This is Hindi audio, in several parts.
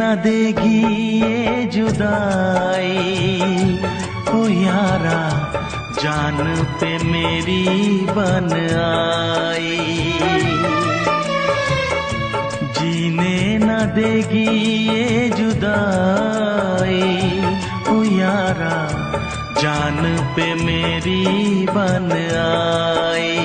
न देगी ये जुदाई, ओ यारा जान पे मेरी बन आई। जीने न देगी ये जुदाई, ओ यारा जान पे मेरी बन आई।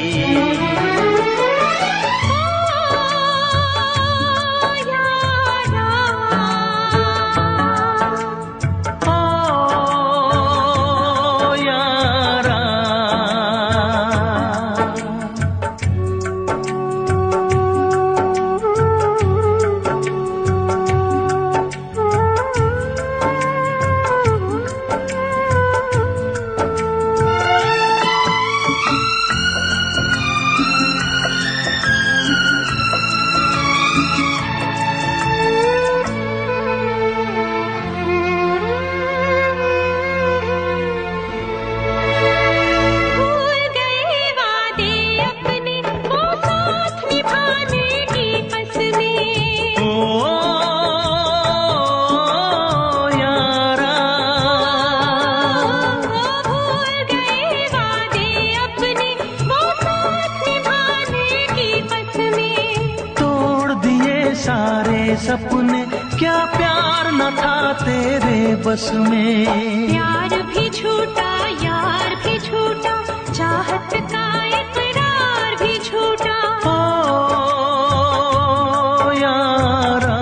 सपने क्या प्यार न था तेरे बस में। प्यार भी झूठा यार भी झूठा, चाहत का इकरार भी झूठा। ओ यारा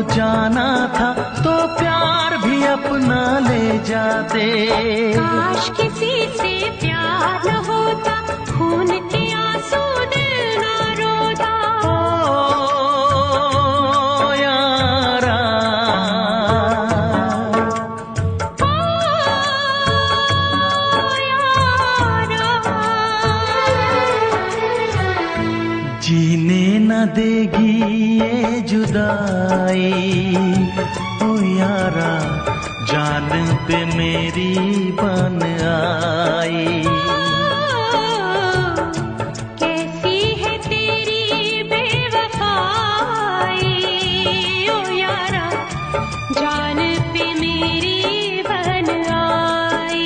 जाना था तो प्यार भी अपना ले जाते। काश किसी से प्यार न होता, खून के आंसू दिल न रोता। ओ यारा जीने न देगी ये जुदाई, ओ यारा जान पे मेरी बन आई। कैसी है तेरी बेवफाई, ओ यारा जान पे मेरी बन आई।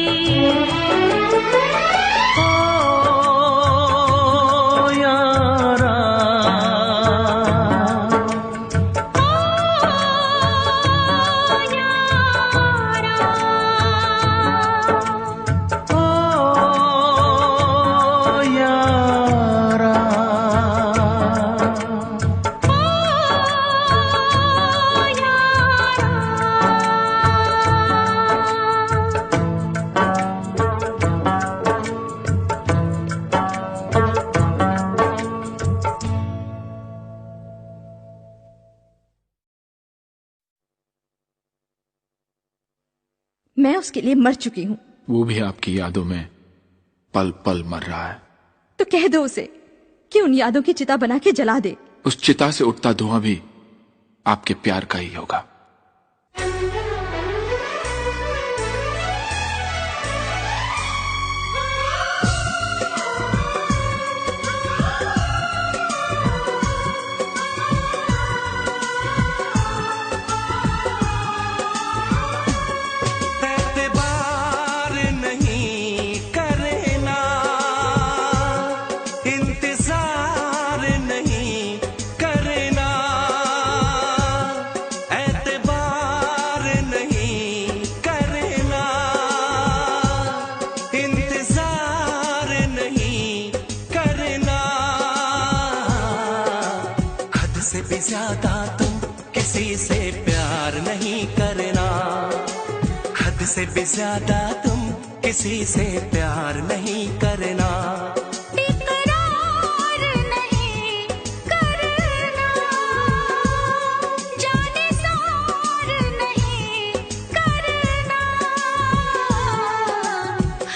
मैं उसके लिए मर चुकी हूँ। वो भी आपकी यादों में पल पल मर रहा है। तो कह दो उसे कि उन यादों की चिता बना के जला दे। उस चिता से उठता धुआं भी आपके प्यार का ही होगा। ज्यादा तुम किसी से प्यार नहीं करना, हद से भी ज्यादा तुम किसी से प्यार नहीं करना। इकरार नहीं करना, जाने सार नहीं करना,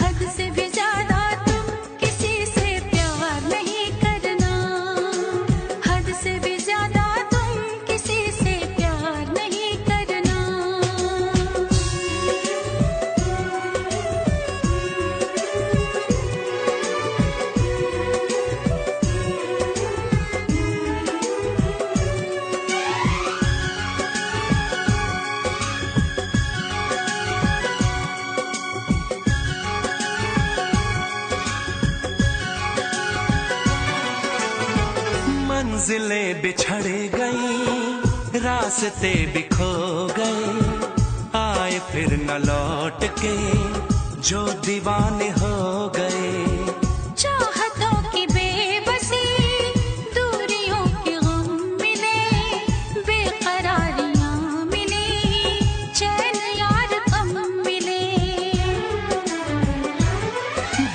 हद से भी ज्यादा तुम किसी से प्यार नहीं करना, हद से भी ज्यादा तुम किसी से प्यार नहीं करना। मंजिलें बिछड़ गई, रास्ते भी खो गए, आए फिर न लौट के जो दीवाने हो गए। चाहतों की बेबसी, दूरियों के गम मिले, बेकरारियां मिली, चैन यार कम मिले।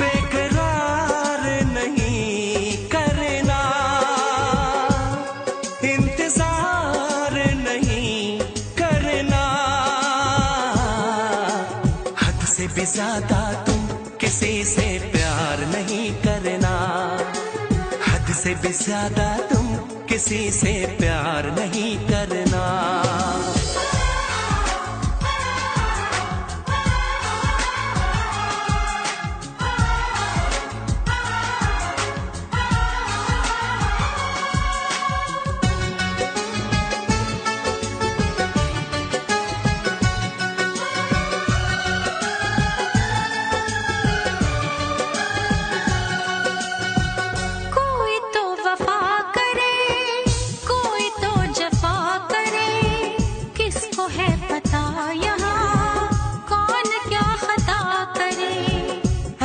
बेकरार नहीं करना, इंतजार नहीं करना, हद से भी ज्यादा तुम किसी से प्यार नहीं करना, हद से भी ज्यादा तुम किसी से प्यार नहीं करना। कोई तो वफा करे, कोई तो जफा करे, किसको है पता यहाँ कौन क्या खता करे।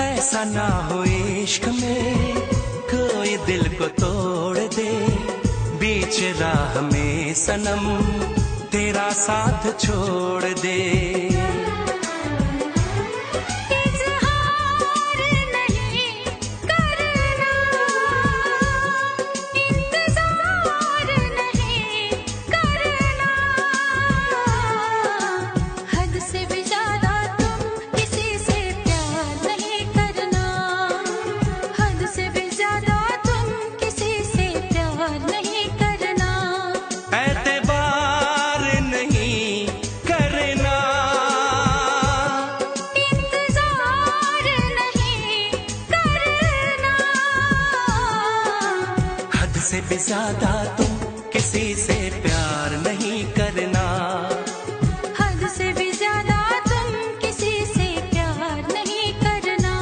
ऐसा ना हो इश्क में कोई दिल को तोड़ दे, बीच राह में सनम तेरा साथ छोड़ दे। इज़हार नहीं करना, इंतज़ार नहीं करना, हद से भी ज़्यादा तुम किसी से प्यार नहीं करना, हद से भी ज़्यादा तुम किसी से प्यार नहीं करना। एतबार नहीं करना, इंतज़ार नहीं करना, हद से भी ज्यादा तुम किसी से प्यार नहीं करना, हद से भी ज़्यादा तुम किसी से प्यार नहीं करना।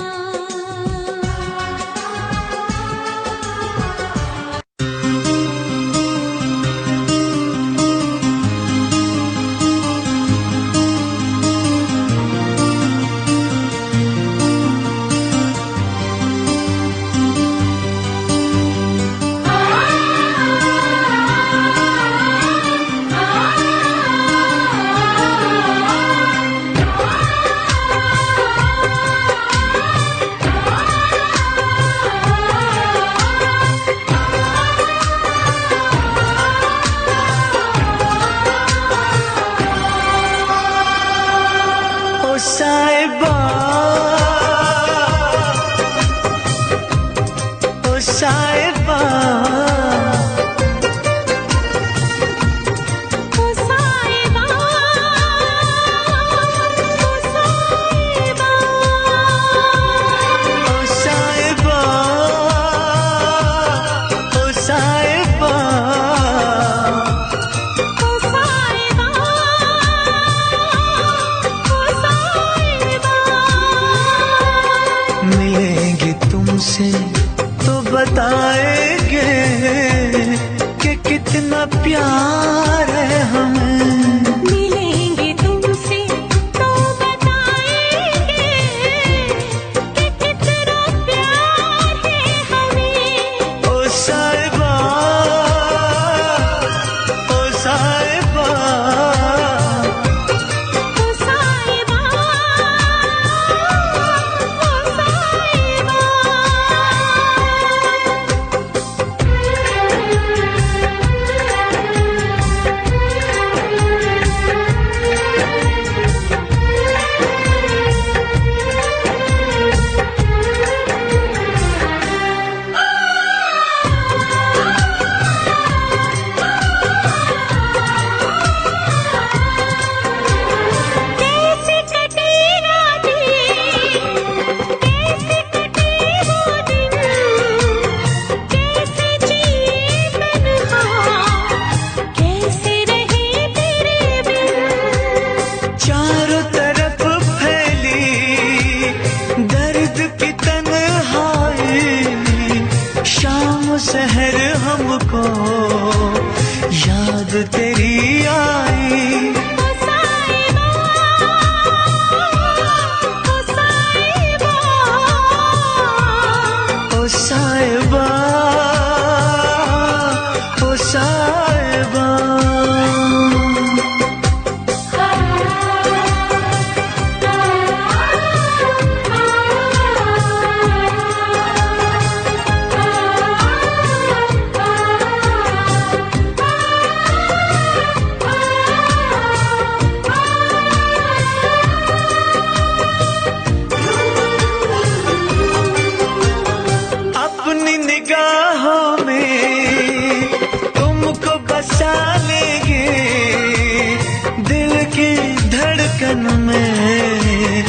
धड़कन में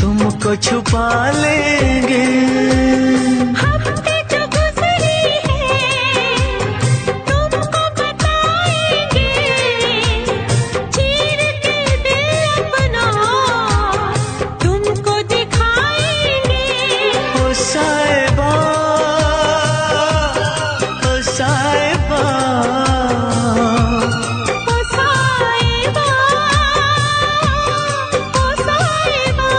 तुमको छुपा लेंगे। हफ्ते जो गुजरे हैं तुमको बताएंगे, चीर के दिल अपना तुमको दिखाएंगे। ओ साहिबा, ओ साहिबा, ओ साहिबा, ओ साहिबा।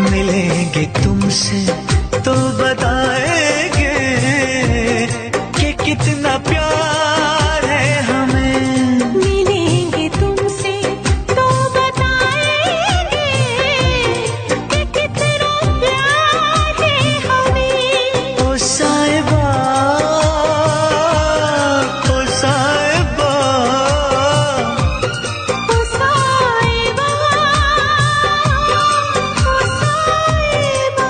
मिलेंगे तुमसे तो बताएंगे कि कितना प्यार है हमें। मिलेंगे तुमसे तो बताएंगे कि कितना प्यार है हमें। ओ साहिबा, ओ साहिबा, ओ साहिबा, ओ साहिबा।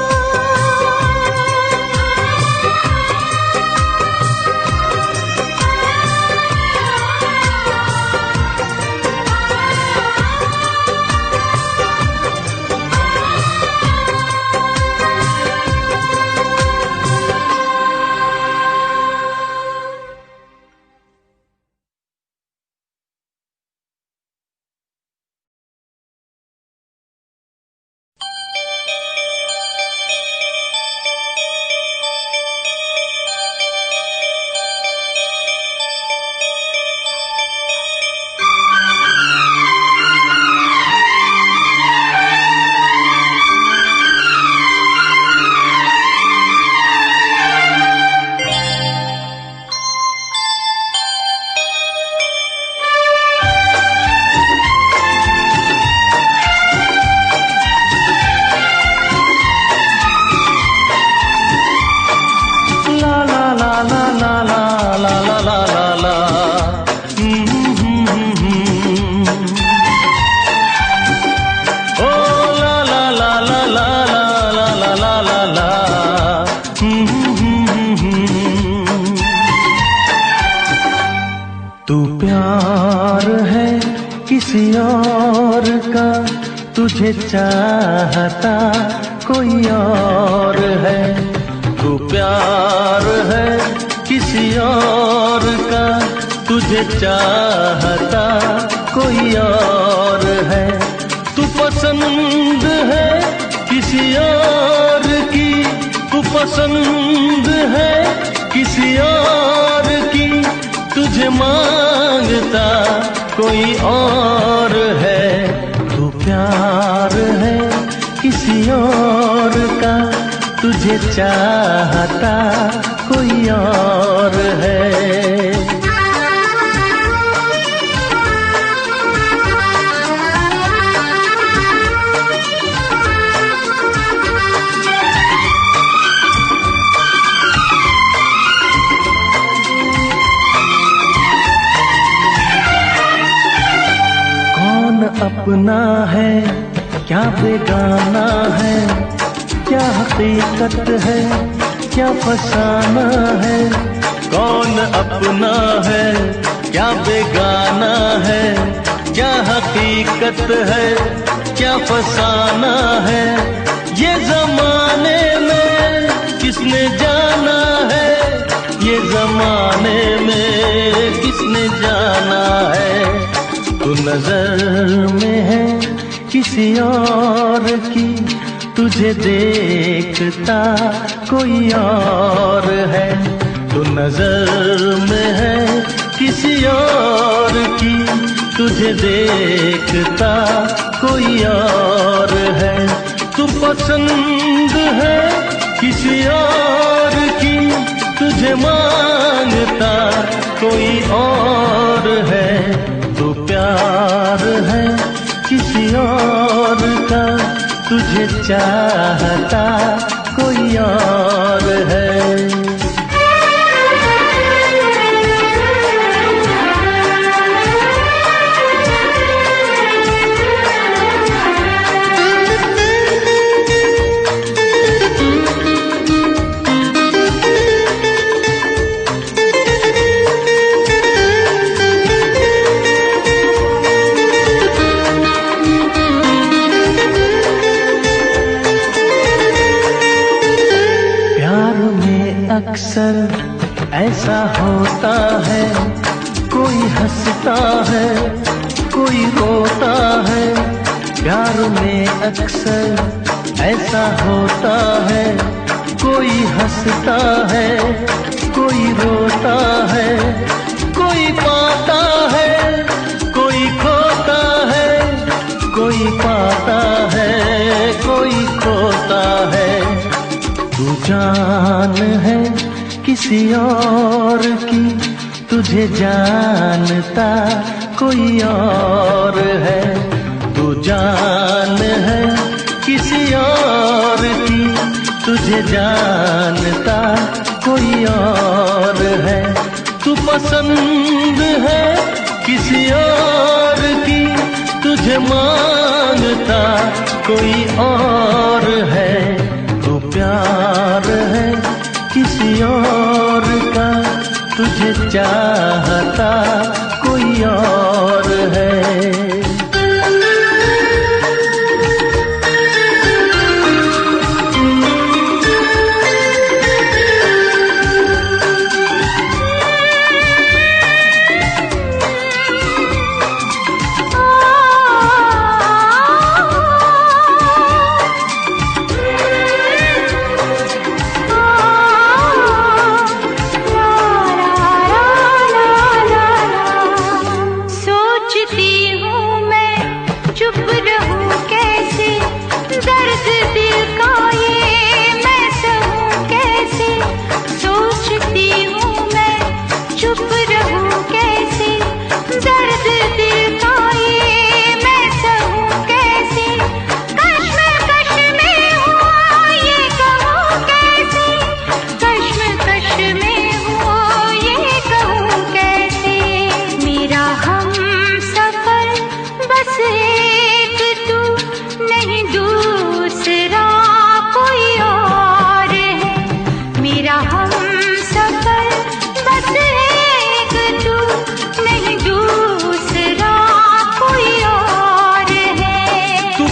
तू प्यार है किसी और का, तुझे चाहता कोई और है। तू प्यार है किसी और का, तुझे चाहता कोई और है। तू पसंद है किसी और की, तू पसंद है किसी और की, तुझे मांगता कोई और है। तू प्यार है किसी और का, तुझे चाहता कोई और है। अपना है क्या बेगाना है, क्या हकीकत है क्या फसाना है। कौन अपना है क्या बेगाना है, क्या हकीकत है क्या फसाना है। ये जमाने में किसने जाना है, ये जमाने में किसने जाना है। तू नजर में है किसी और की, तुझे देखता कोई और है। तू नजर में है किसी और की, तुझे देखता कोई और है। तू पसंद है किसी और की, तुझे मांगता कोई और है। तू प्यार है किसी और का, तुझे चाहता कोई और है। अक्सर ऐसा होता है, कोई हंसता है कोई रोता है। प्यार में अक्सर ऐसा होता है, कोई हंसता है कोई रोता है। कोई पाता है कोई खोता है, कोई पाता है कोई खोता है। तू जान है किसी और की, तुझे जानता कोई और है। तू जान है किसी और की, तुझे जानता कोई और है। तू पसंद है किसी और की, तुझे मांगता कोई और है। तू प्यार है किसी और का, तुझे चाहता कोई और है।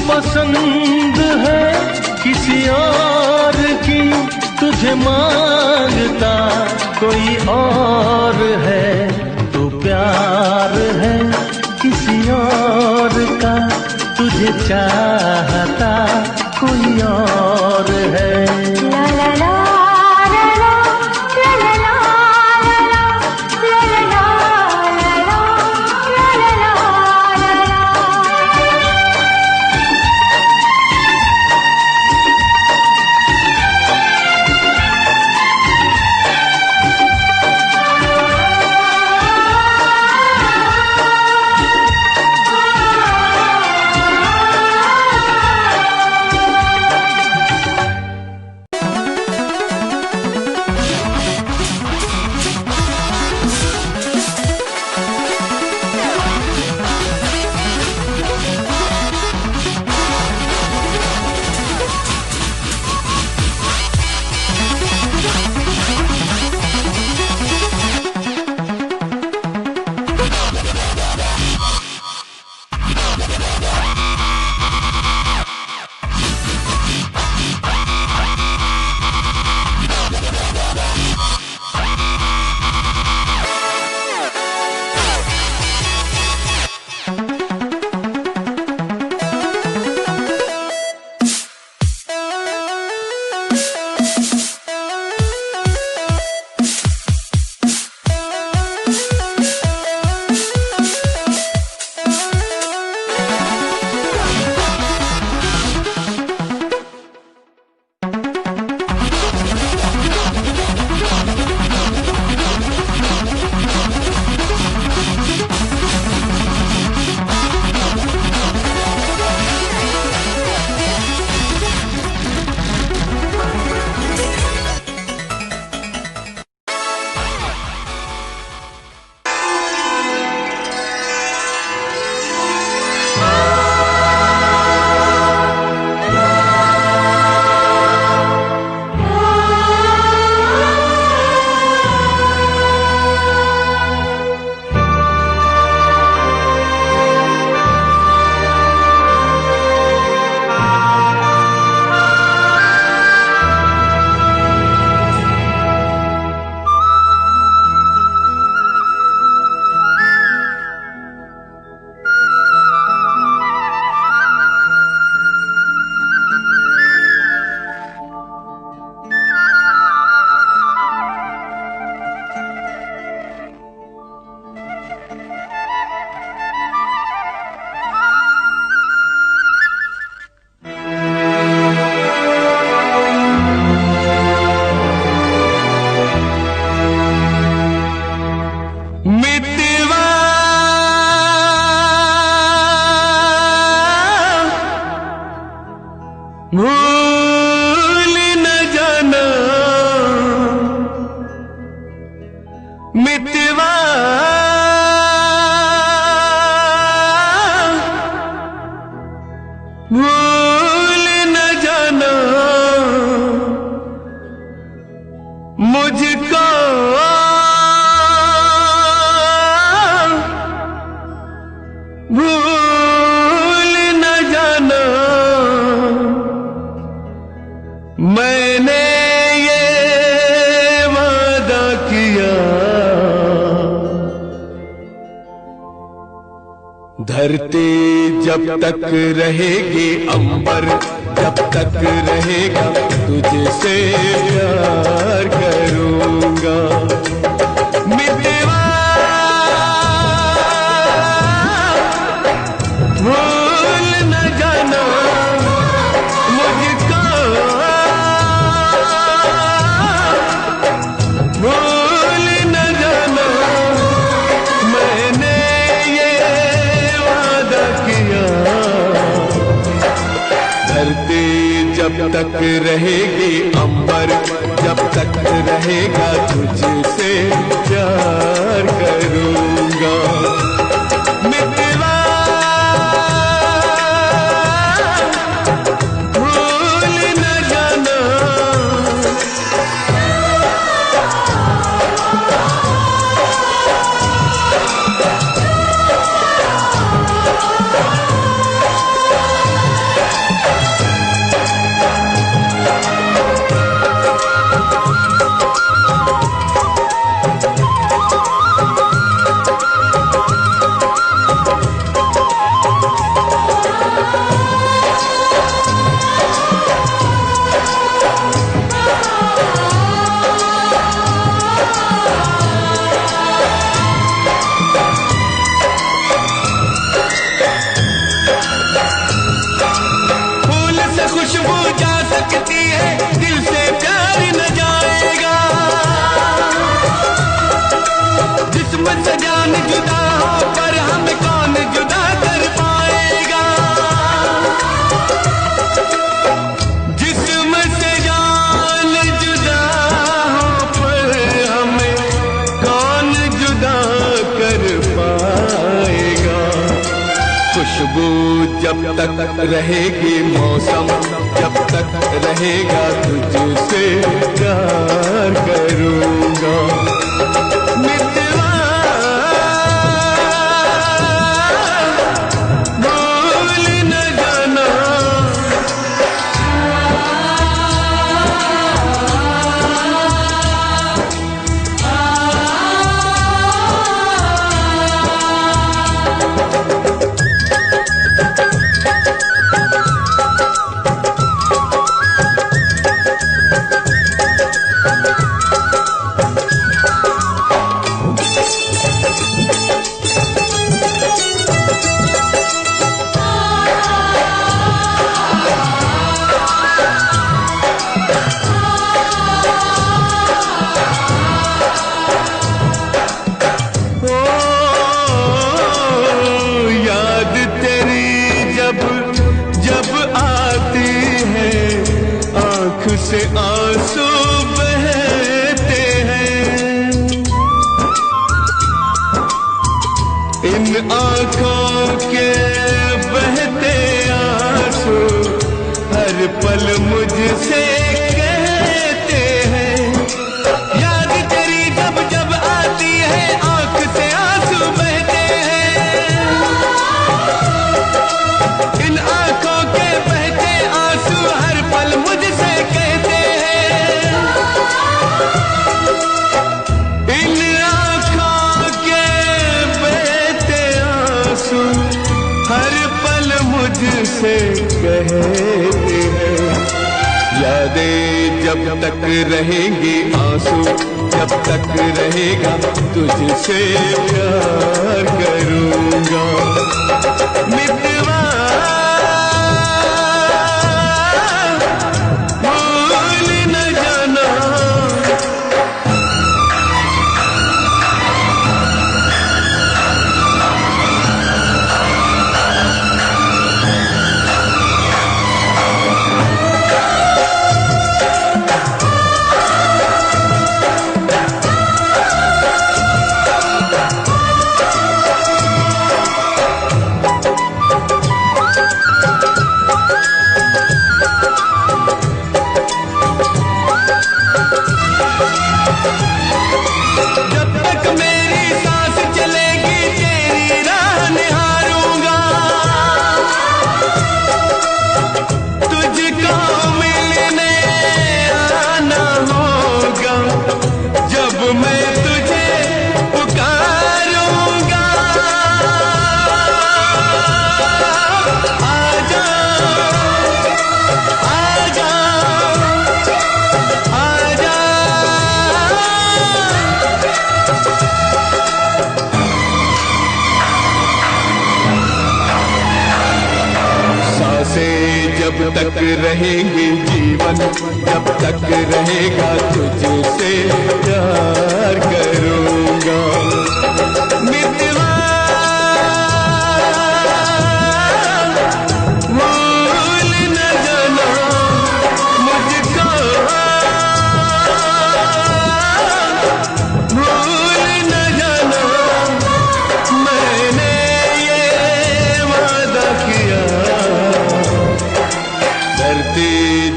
पसंद है किसी और की, तुझे मांगता कोई और है। तू प्यार है किसी और का, तुझे चाहता कोई और है। ला ला ला भूल न जाना मितवा भूल न जाना मुझको भूल न जाना मैंने ये वादा किया धरती जब तक रहेगी अंबर जब तक रहेगा तुझसे प्यार करूंगा मितवा भूल न जाना मुझको भूल न जाना मैंने ये वादा किया धरती जब तक रहेगी अंबर जब तक रहेगा तुझसे प्यार करूंगा मितवा भूल न जाना खुशबू जा सकती है दिल से प्यार न जाएगा जिस्म से जान जुदा हो पर हमें कौन जुदा कर पाएगा जिस्म से जान जुदा हो पर हमें कौन जुदा कर पाएगा खुशबू जब तक रहेगी मौसम जब तक रहेगा तुझसे प्यार करूंगा मितवा भूल न जाना से आंसू बहते हैं इन आंखों के बहते आंसू हर पल मुझसे कहते हैं याद तेरी जब जब आती है आंख से आंसू बहते हैं इन आंखों के बहते आंसू हर पल मुझसे कहते हैं इन आंखों के बहते आंसू हर पल मुझसे कहते हैं यादें जब तक रहेंगी आंसू जब तक रहेगा तुझसे प्यार करूंगा मितवा भूल न जाना जब तक रहेंगे जीवन, जब तक रहेगा तुझसे प्यार करूँगा। मितवा भूल न जाना मुझको, भूल न जाना मैंने ये वादा किया। धरती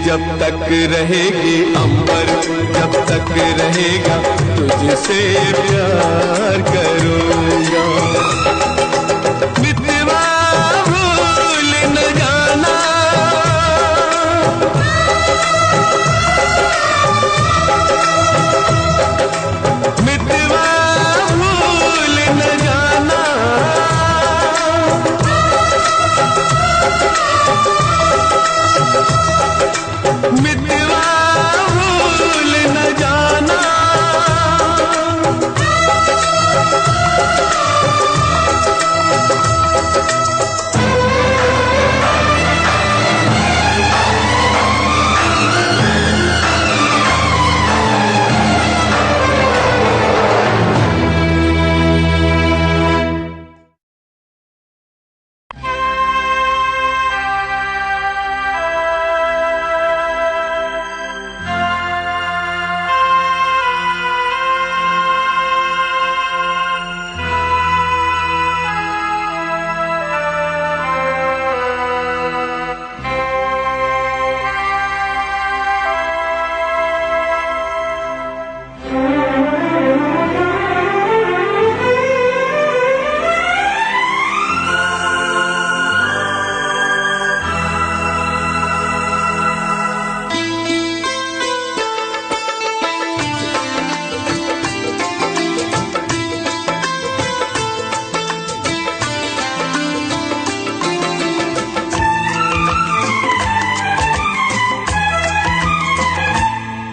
जब तक रहेगी, अंबर जब तक रहेगा तुझसे प्यार करूँगा। मितवा भूल न जाना, मितवा भूल न जाना, मितवा भूल न जाना।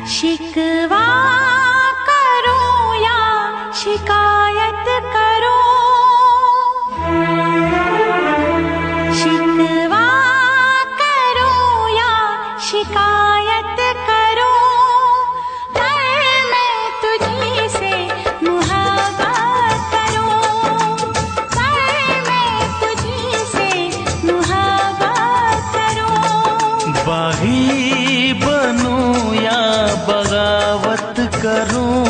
शिकवा करो या शिकायत करो, शिकवा करो या शिकायत करो, पर मैं तुझी से मुहब्बत करूं, पर मैं तुझी से मुहब्बत करूं। बागी बनूं या बगावत करूं,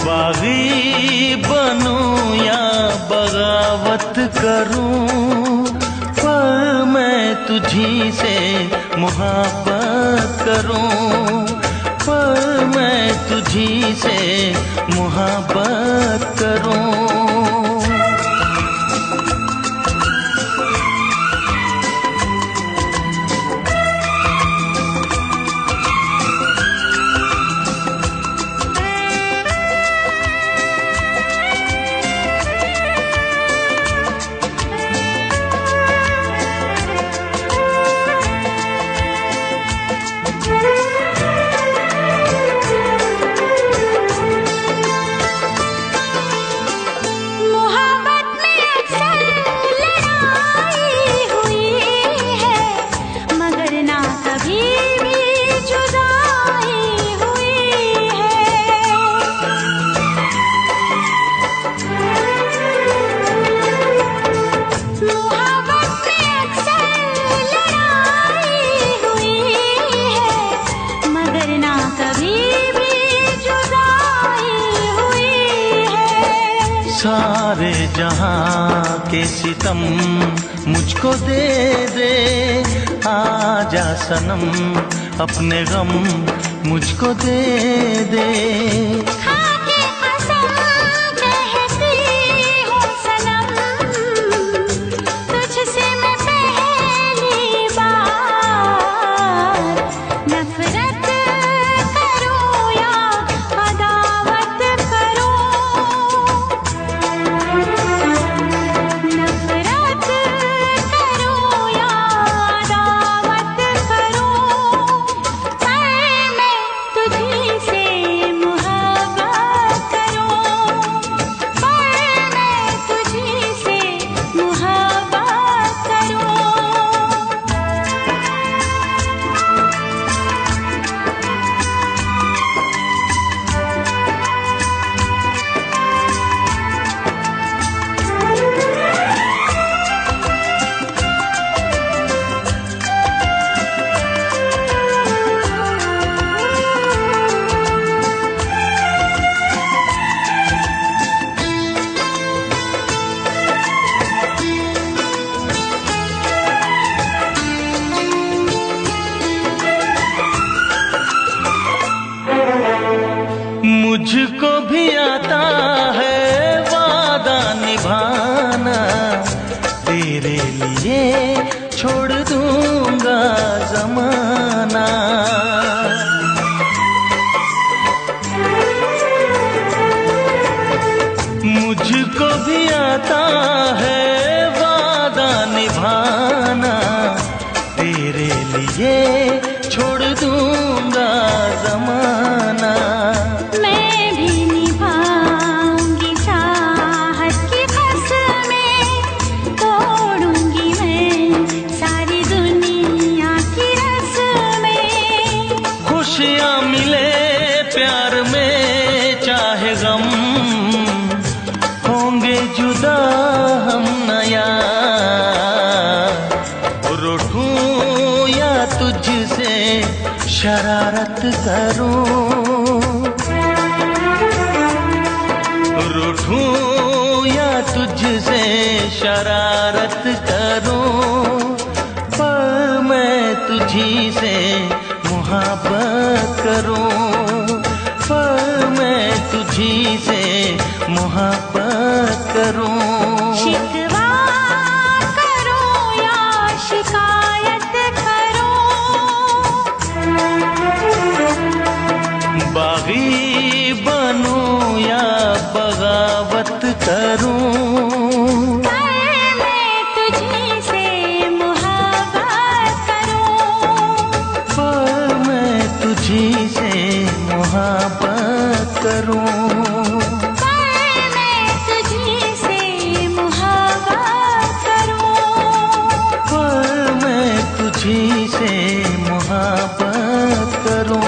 बागी बनूं या बगावत करूं, पर मैं तुझी से मुहब्बत करूं, पर मैं तुझी से मुहब्बत करूं। सारे जहां के सितम मुझको दे दे, आजा सनम अपने गम मुझको दे दे। खाके कसम कहती हूँ सनम, तुझसे मैं पहली बार नफरत करूँ या अदावत करूँ, नफरत करूँ या अदावत करूँ, पर मैं तुझी से मुहब्बत लिए छोड़ दूंगा जमाना। मुझको भी आता है वादा निभाना, तेरे लिए छोड़ दूंगा जमाना। मैं भी निभाऊंगी चाहत की कसमें, तोड़ूंगी मैं सारी दुनिया की रस्में। खुशियाँ मिले प्यार में चाहे गम, होंगे जुदा हम नया। रूठूं या तुझसे शरारत करूं, रूठूं या तुझसे शरारत करूं, पर मैं तुझी से मोहब्बत करूं, पर मैं तुझी से मोहब्बत करूं। शिकवा करो या शिकायत करो, बागी बनूं या बगावत करूं, मैं तुझी से मोहब्बत करूं, पर मैं तुझी से मोहब्बत करूं। मैं तुझी से मोहब्बत करूं, पर मैं तुझी से मोहब्बत करूं।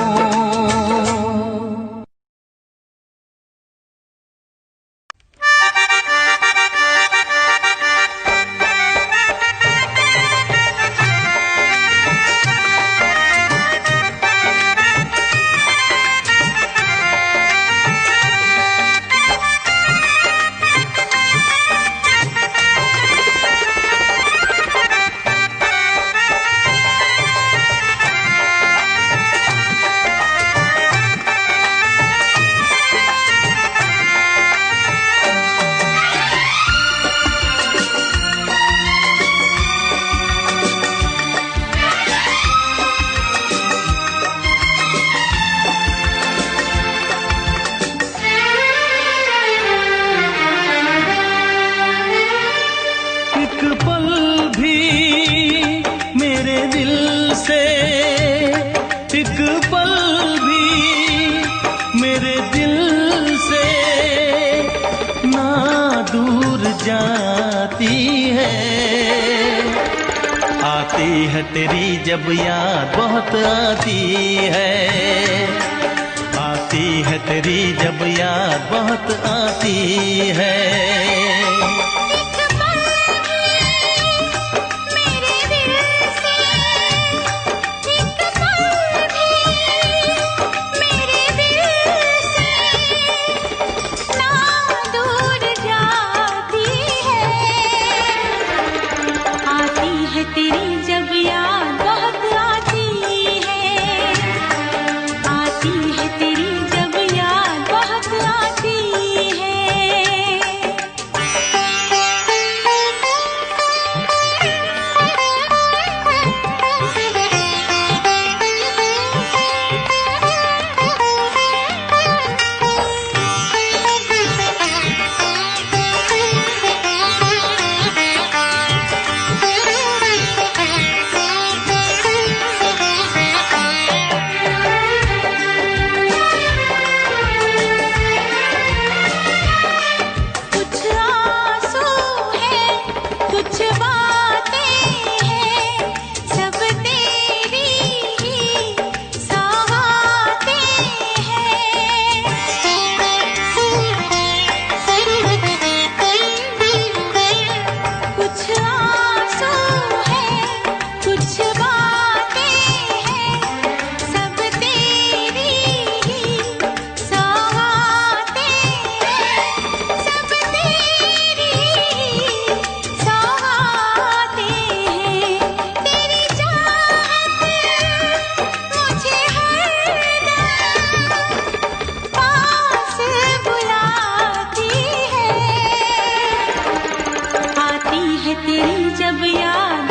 है तेरी जब याद बहुत आती है तेरी जब याद बहुत आती है। तेरी जब याद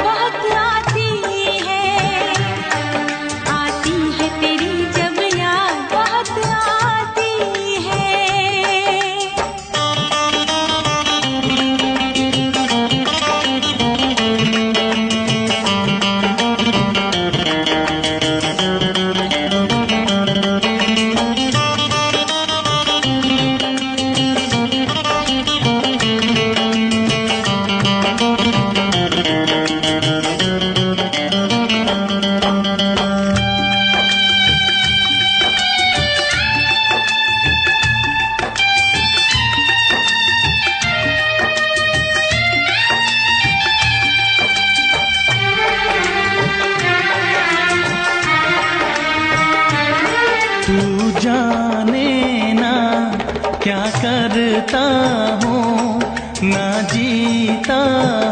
ना जीता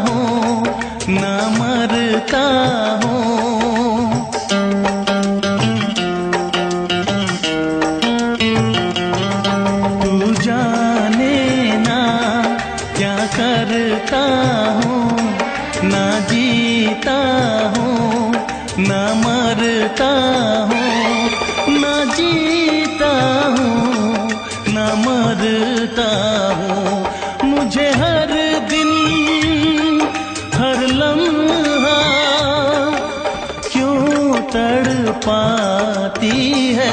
हूँ ना मरता हूँ। तू जाने ना क्या करता हूँ, ना जीता हूँ ना मरता हूँ, ना जीता हूँ ना मरता हूँ। मुझे हर दिन हर लम्हा क्यों तड़पाती है।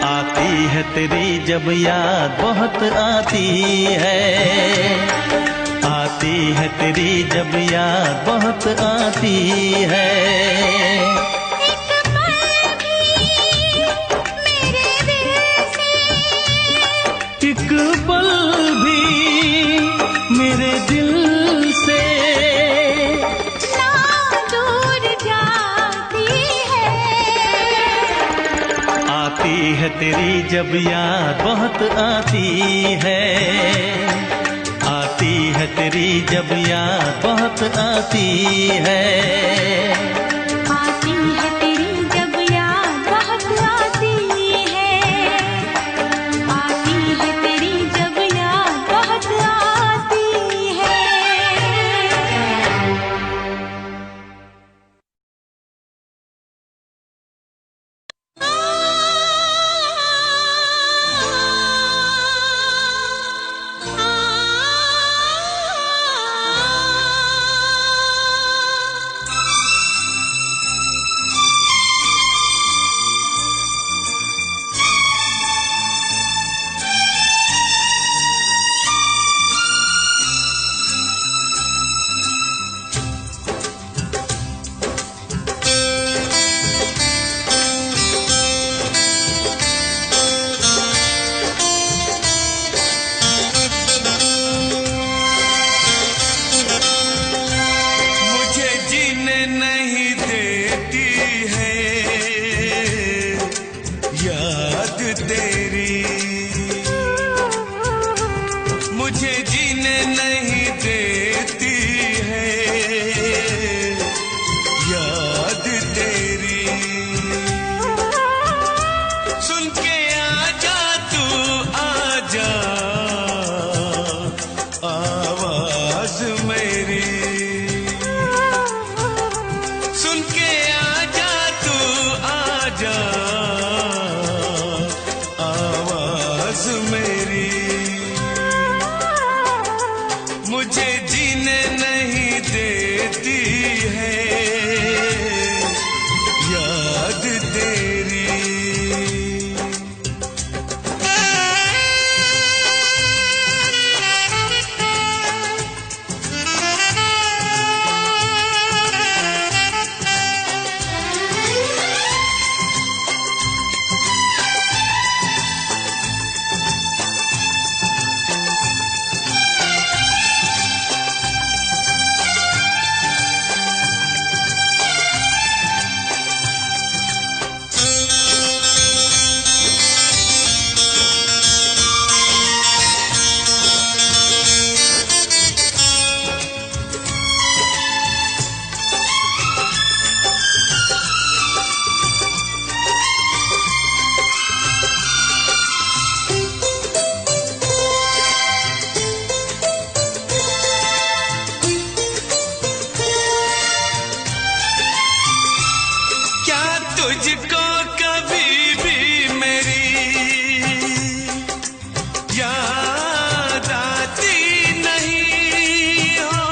आती है तेरी जब याद बहुत आती है, आती है तेरी जब याद बहुत आती है। एक पल भी मेरे दिल से ना दूर जाती है। आती है तेरी जब याद बहुत आती है, आती है तेरी जब याद बहुत आती है। आती है तेरी जब याद बहुत आती है, आती है तेरी जब याद बहुत आती है। मुझे जीने नहीं देती है याद तेरी, मुझे जीने नहीं देती है याद तेरी। सुन के आजा तू आजा आवाज मेरी, सुन के आजा तू आजा आवाज मेरी। मुझे जीने नहीं देती है याद तेरी। क्या तुझको कभी भी मेरी याद आती नहीं हो?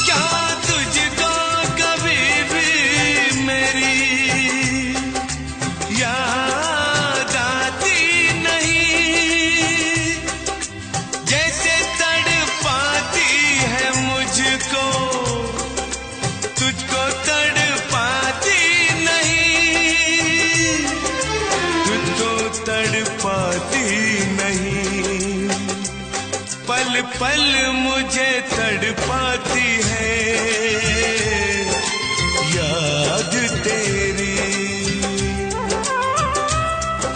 क्या तुझको कभी भी मेरी याद आती नहीं? जैसे तड़पाती है मुझको, तुझको तड़पाती नहीं, तुझको तड़पाती नहीं। पल पल मुझे तड़पाती है याद तेरी।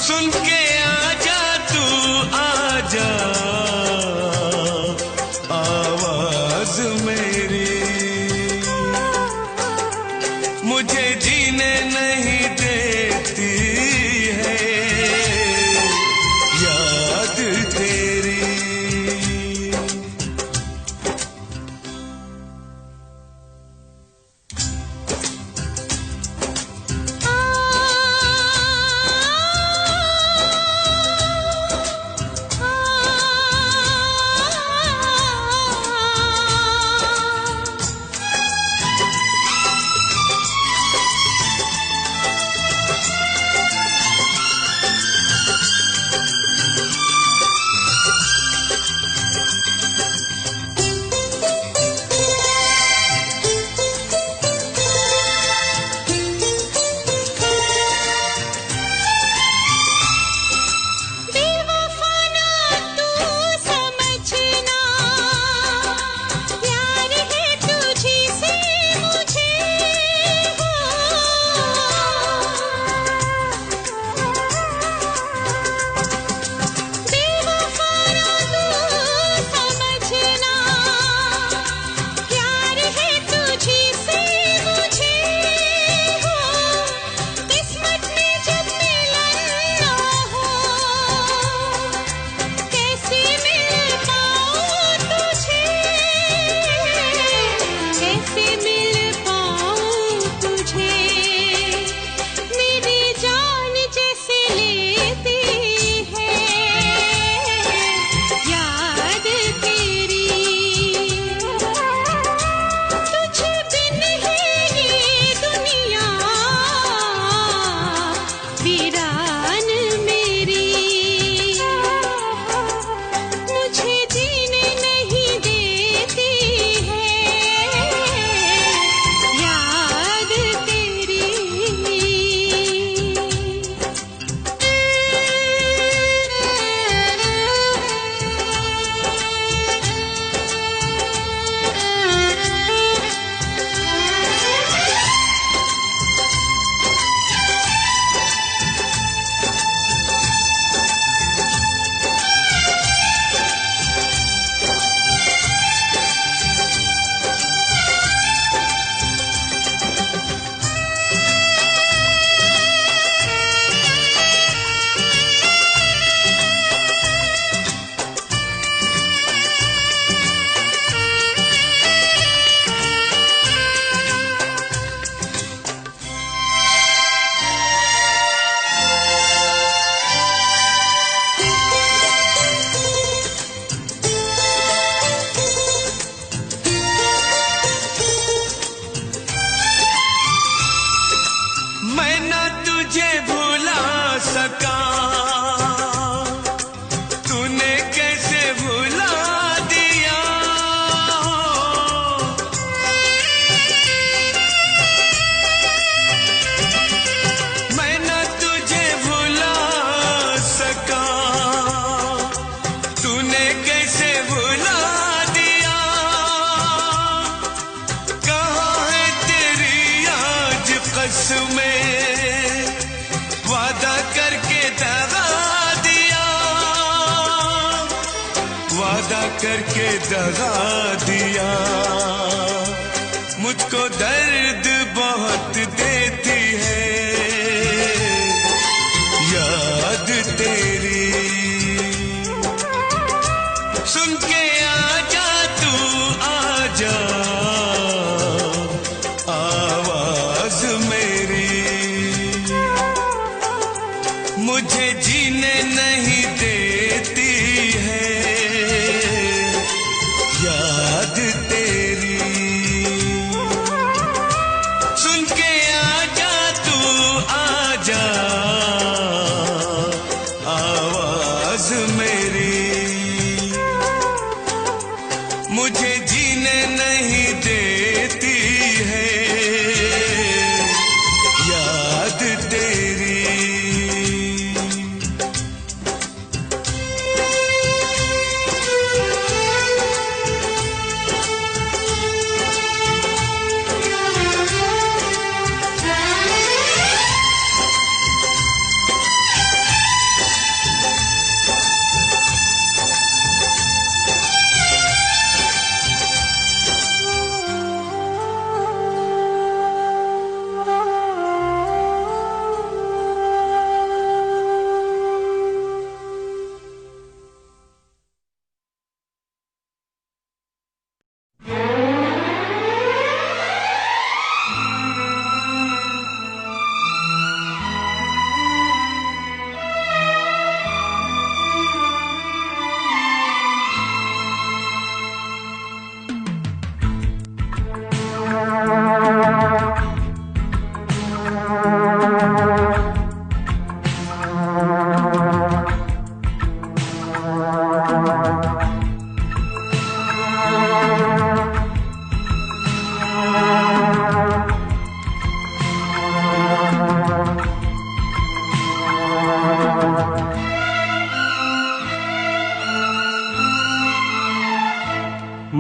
सुन के आजा तू आजा आवाज मेरी, मुझे जीने नहीं देती है याद तेरी। तूने कैसे भुला दिया, मैं न तुझे भुला सका, तूने कैसे भुला दिया। कहाँ है तेरी आज कसमें, वादा करके दगा दिया, वादा करके दगा दिया। मुझको दर्द बहुत देती है याद तेरी। सुन के आजा तू आजा आवाज मेरी, मुझे जीने नहीं देती है याद तेरी। सुन के आजा तू आजा आवाज मेरी, मुझे जीने नहीं देती है याद तेरी।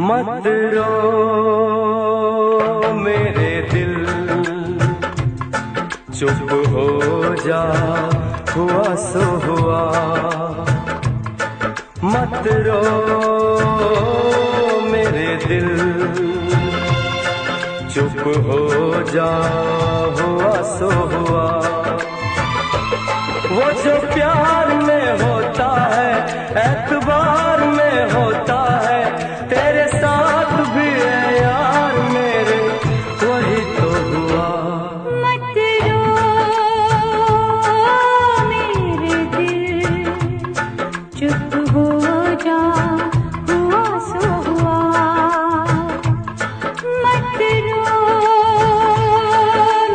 मत रो मेरे दिल, चुप हो जा, हुआ सो हुआ। मत रो मेरे दिल, चुप हो जा, हुआ सो हुआ। वो जो प्यार में होता है, एतबार में होता है, तेरे साथ भी है यार मेरे, वही तो हुआ। मत रो मेरे दिल, चुप हो जा, हुआ सो हुआ। मत रो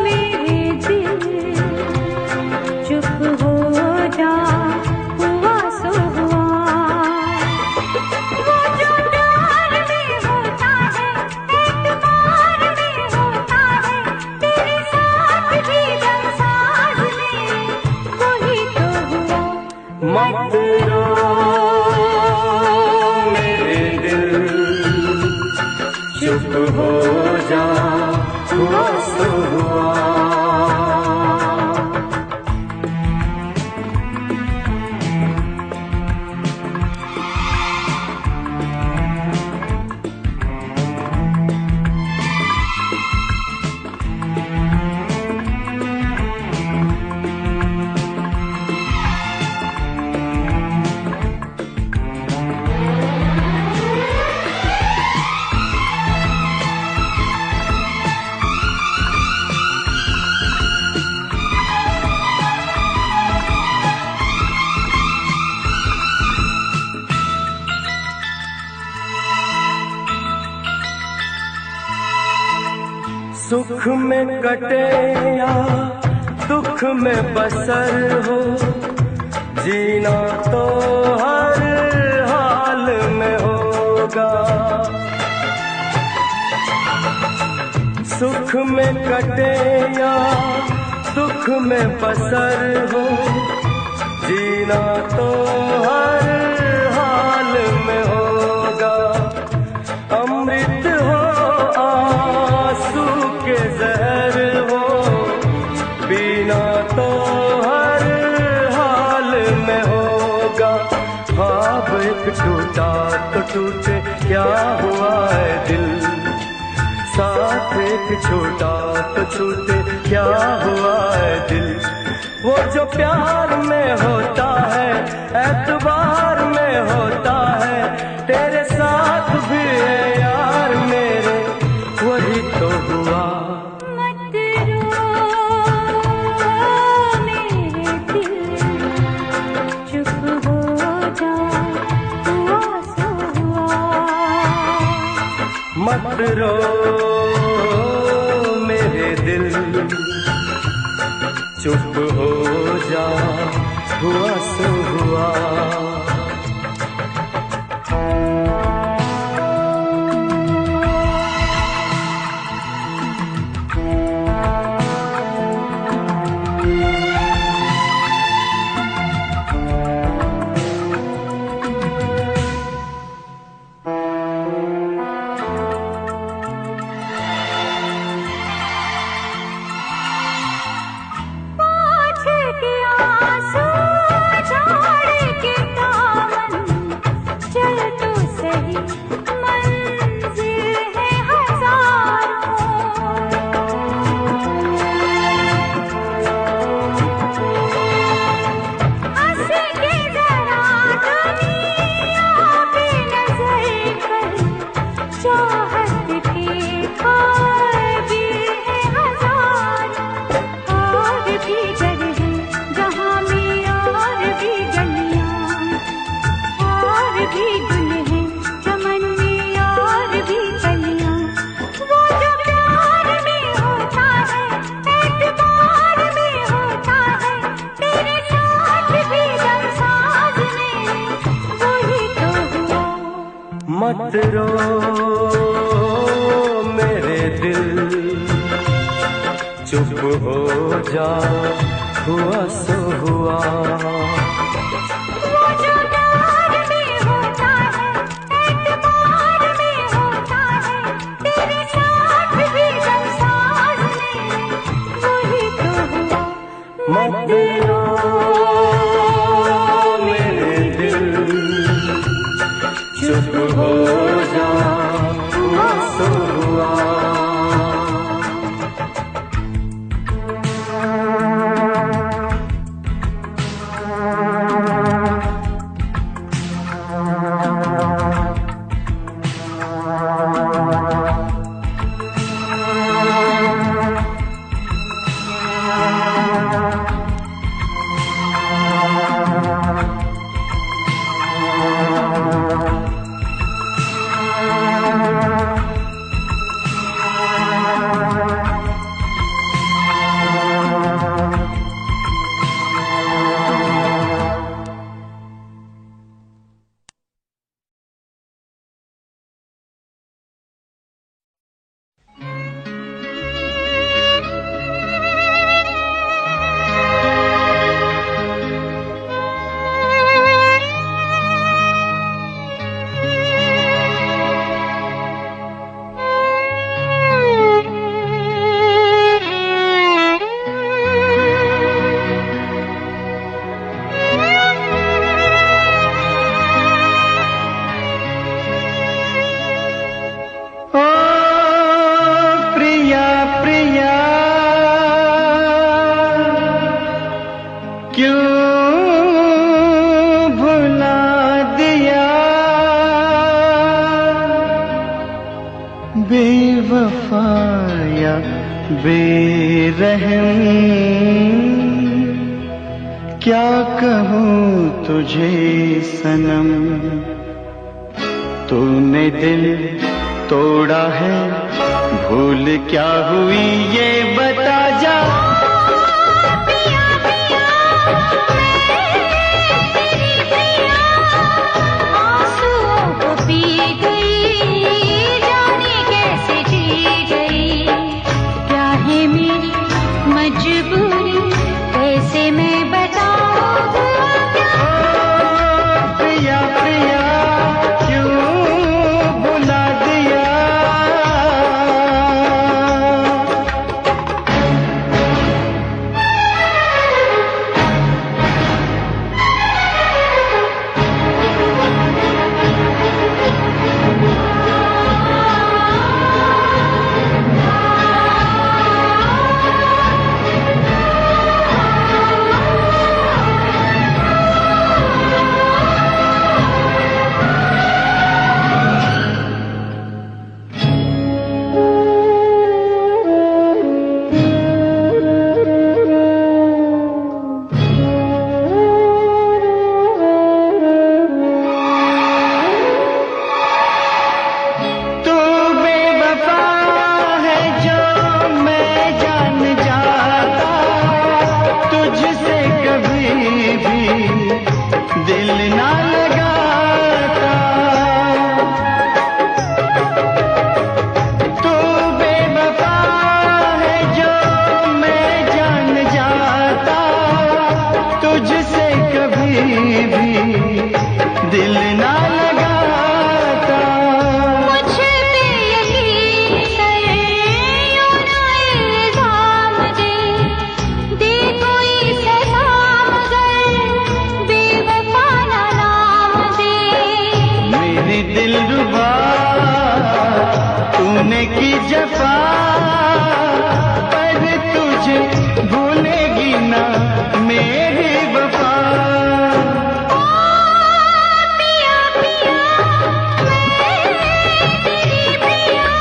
मेरे दिल, चुप हो जा, हुआ सो हुआ। वो जो प्यार में होता है, एतबार में होता है, तेरे साथ भी दमसाज में, वही तो हुआ। मत रो मेरे दिल, चुप हो जा, हुआ सो हुआ। सुख में कटे या दुख में बसर हो, जीना तो हर हाल में होगा। सुख में कटे या दुख में बसर हो, जीना तो हर हाल में होगा। अमृत हो आंसू के जहर हो, पीना तो हर हाल में होगा। ख्वाब एक टूटा तो टूटे, क्या हुआ है दिल, साथ एक छूटा तो छूटे, क्या हुआ है दिल। वो जो प्यार में होता है, एतबार में होता है, तेरे साथ भी है यार मेरे, वही तो हुआ। मत रो मेरे दिल, चुप हो जा, हुआ सो हुआ। मत रो मेरे दिल, चुप हो जा, हुआ सो हुआ। पाँच के आंसू झाड़ के दामन, चल तो सही, मंजिल है हजारों। हंस के जरा दुनिया पे नजर कर, चाहत के ख्वाबी है हजारों। और भी घर है जहाँ में, और भी गलियाँ, और भी गुल है चमन में, और भी कलियाँ। वो जो प्यार में होता है, एतबार में होता है, तेरे साथ भी दमसाज में, वही तो हुआ। मत रो मेरे दिल, चुप हो जा, हुआ सो हुआ। वो जो प्यार में होता है, एतबार में होता बेवफा या बेरहम, क्या कहूँ तुझे सनम। तूने दिल तोड़ा है, भूल क्या हुई ये बता जा। पिया पिया मैं तेरी पिया, आंसुओं को पी गई, जाने कैसे जी गई। क्या है मेरी मजबूरी, कैसे मैं बताऊं क्या। प्रिया प्रिया क्यों बुला दिया। दिल ना लगाता, तू बेवफा है जो मैं जान जाता, तुझसे कभी भी दिल ना लगाता। मुझ पे यकीन कर, यूं ना इल्जाम दे कोई सजा, मगर बेवफा ना नाम दे। मेरी दिलरुबा तूने की जफा, पर तुझे भूलेगी ना मेरी वफा। पिया पिया मैं तेरी पिया,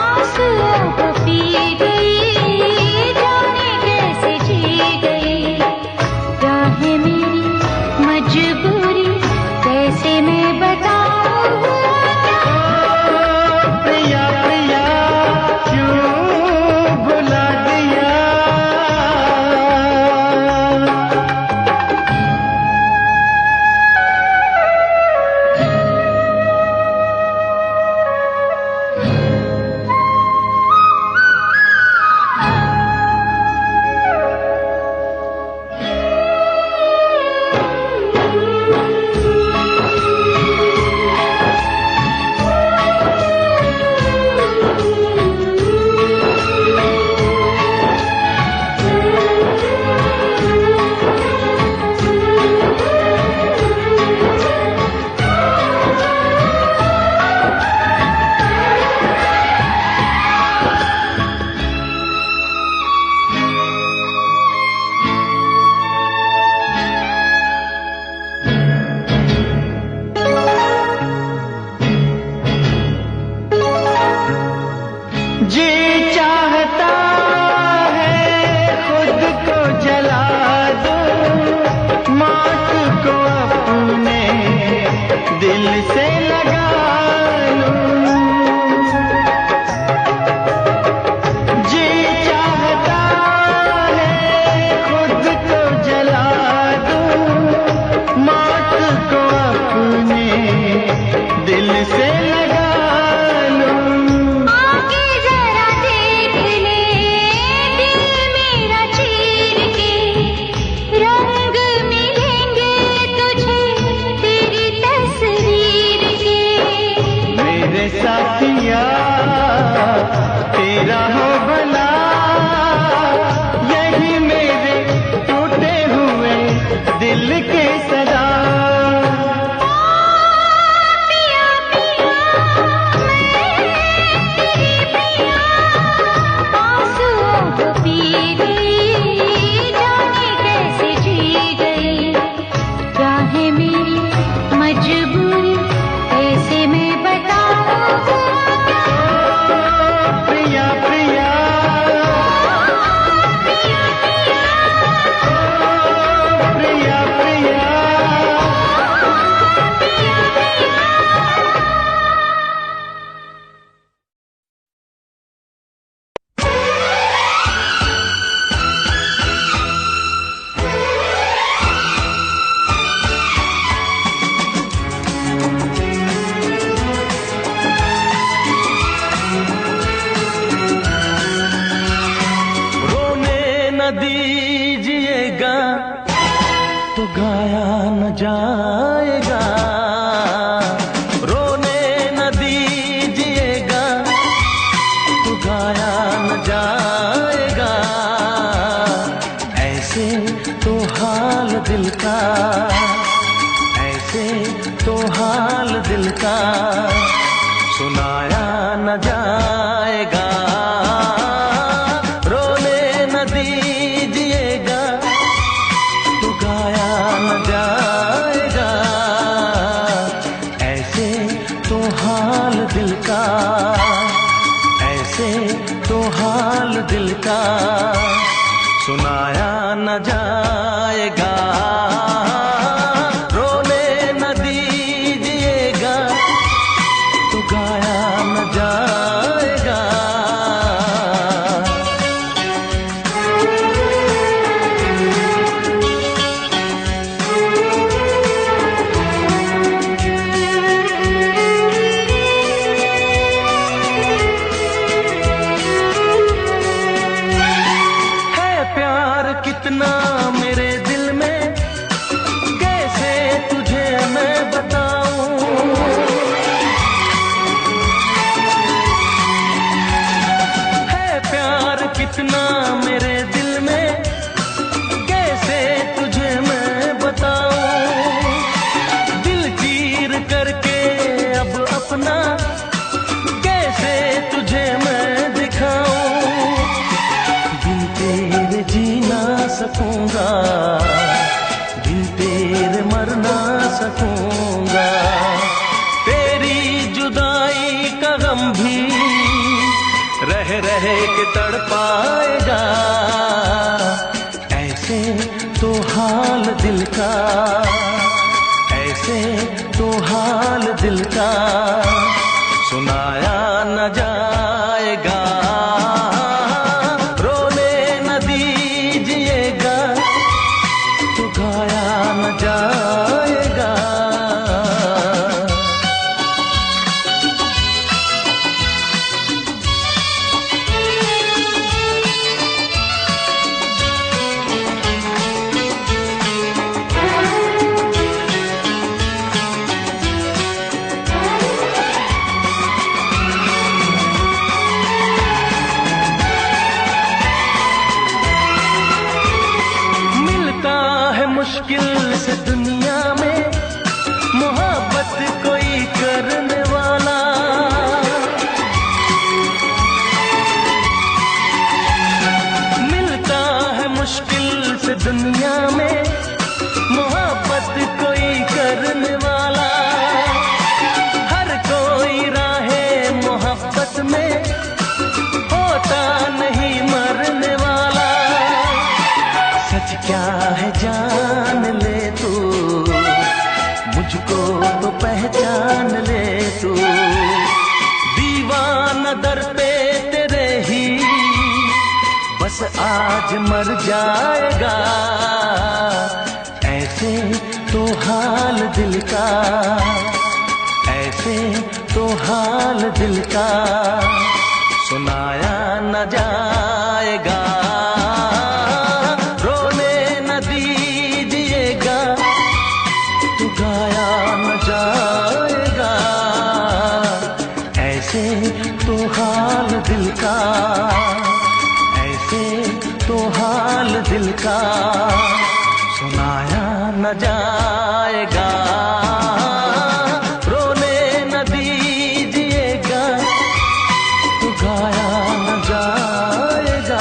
आंसुओं को पी गई, जाने कैसे जी गई। क्या है मेरी मजबूरी, कैसे मैं बताऊं क्या। प्रिया प्रिया क्यों भुला दिया। जी चाहता है खुद को जला दूं, मौत को अपने दिल से लगा लूं। जी चाहता है खुद को जला दूं, मौत को अपने दिल से लगा लूं। आगे जरा देख ले, दिल मेरा चीर के, रंग मिलेंगे तुझे तेरी तस्वीर के। मेरे साथिया तेरा हो भला, यही मेरे टूटे हुए दिल के सदा। पिया पिया मैं तेरी पिया, आंसुओं को पी गई, जाने कैसे जी गई। क्या है मेरी मजबूरी, कैसे मैं बताऊं क्या। तो गाया न जाएगा, रोने न दीजिएगा तो गाया न जाएगा। ऐसे तो हाल दिल का, ऐसे तो हाल दिल का सुनाया न जाएगा। रोने न दीजिएगा तो गाया न जाएगा। ऐसे तो हाल दिल का, ऐसे तो हाल दिल का सुनाया न जाएगा। रोने न दीजिएगा तो गाया न जाएगा। कितना मेरे दिल में, कैसे तुझे मैं बताऊं। है प्यार कितना मेरे दिल में, कैसे तुझे मैं बताऊं। दिल चीर करके अब अपना कैसे तुझे मैं दिखाऊं। बिन तेरे जी ना सकूंगा, बिन तेरे मर ना सकूंगा। तेरी जुदाई का गम भी रह रह के तड़पाएगा। ऐसे तो हाल दिल का, ऐसे तो हाल दिल का सुनाया न जाएगा। जाएगा मिलता है मुश्किल से दुनिया में मोहब्बत कोई करने वाला। मिलता है मुश्किल से दुनिया में मोहब्बत कोई करने वाला। हर कोई राहे मोहब्बत में होता नहीं मरने वाला। सच क्या है जान ले तू, मुझको तो पहचान ले तू। दीवाना दर पे तेरे ही बस आज मर जाएगा। ऐसे तो हाल दिल का, ऐसे तो हाल दिल का सुनाया न जाएगा। रोने न दीजिएगा तो गाया न जाएगा। ऐसे तो हाल दिल का, ऐसे तो हाल दिल का सुनाया न जाएगा। रोने न दीजिएगा तो गाया न जाएगा।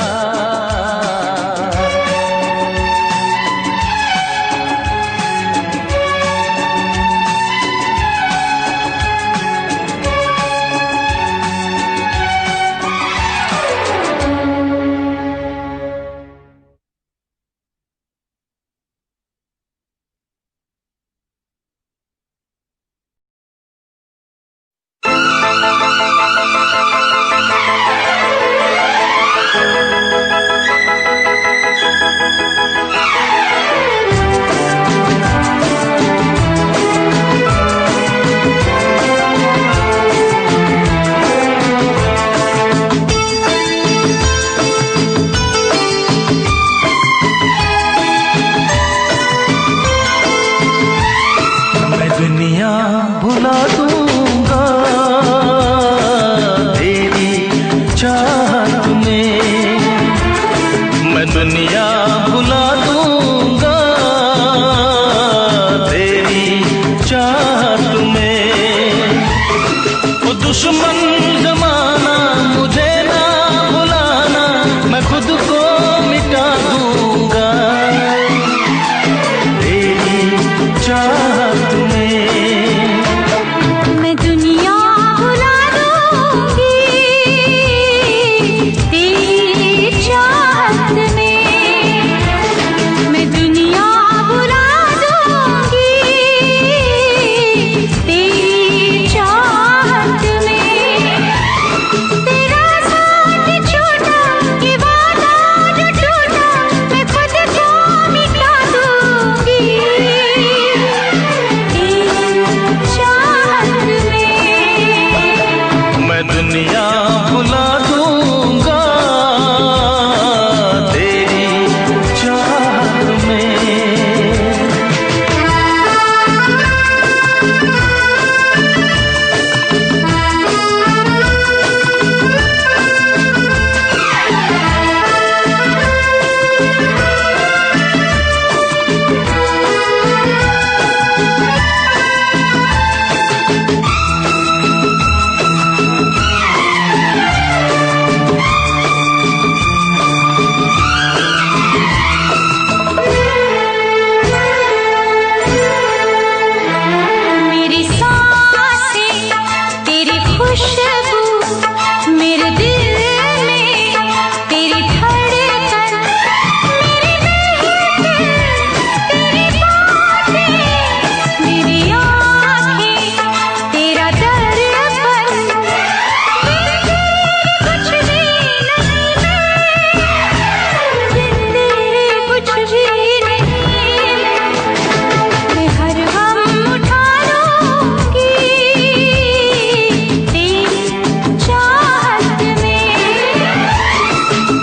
भुला दूंगा तेरी चाहत में, मैं दुनिया भुला दूंगा तेरी चाहत में। वो दुश्मन जमाना मुझे ना भुलाना, मैं खुद को मिटा दूंगा तेरी चाहत में। मैं दुनिया भुला दूंगी तेरी चाहत में, मैं दुनिया भुला दूंगी तेरी चाहत में। तेरा साथ छोटा ये वादा जो टूटा, मैं खुद को मिटा दूंगी तेरी चाहत में। मैं दुनिया भुला दूंगा तेरी चाहत में। मेरी सांसें तेरी खुशबू, मेरे दिल में तेरी धड़कन, मेरी महफिल तेरी बातें, मेरी आँखें तेरा दर्पण। कुछ भी नहीं मैं, कुछ भी नहीं मैं हर गम उठा लूंगी तेरी चाहत में।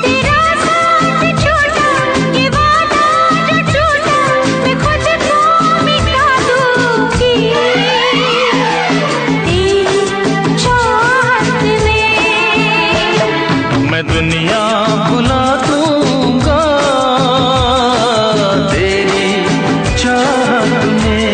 तेरा साथ छोटा ये वादा जो टूटा, मैं खुद को मिटा दूंगी तेरी चाहत में। मैं दुनिया भुला दूंगा तेरी चाहत में।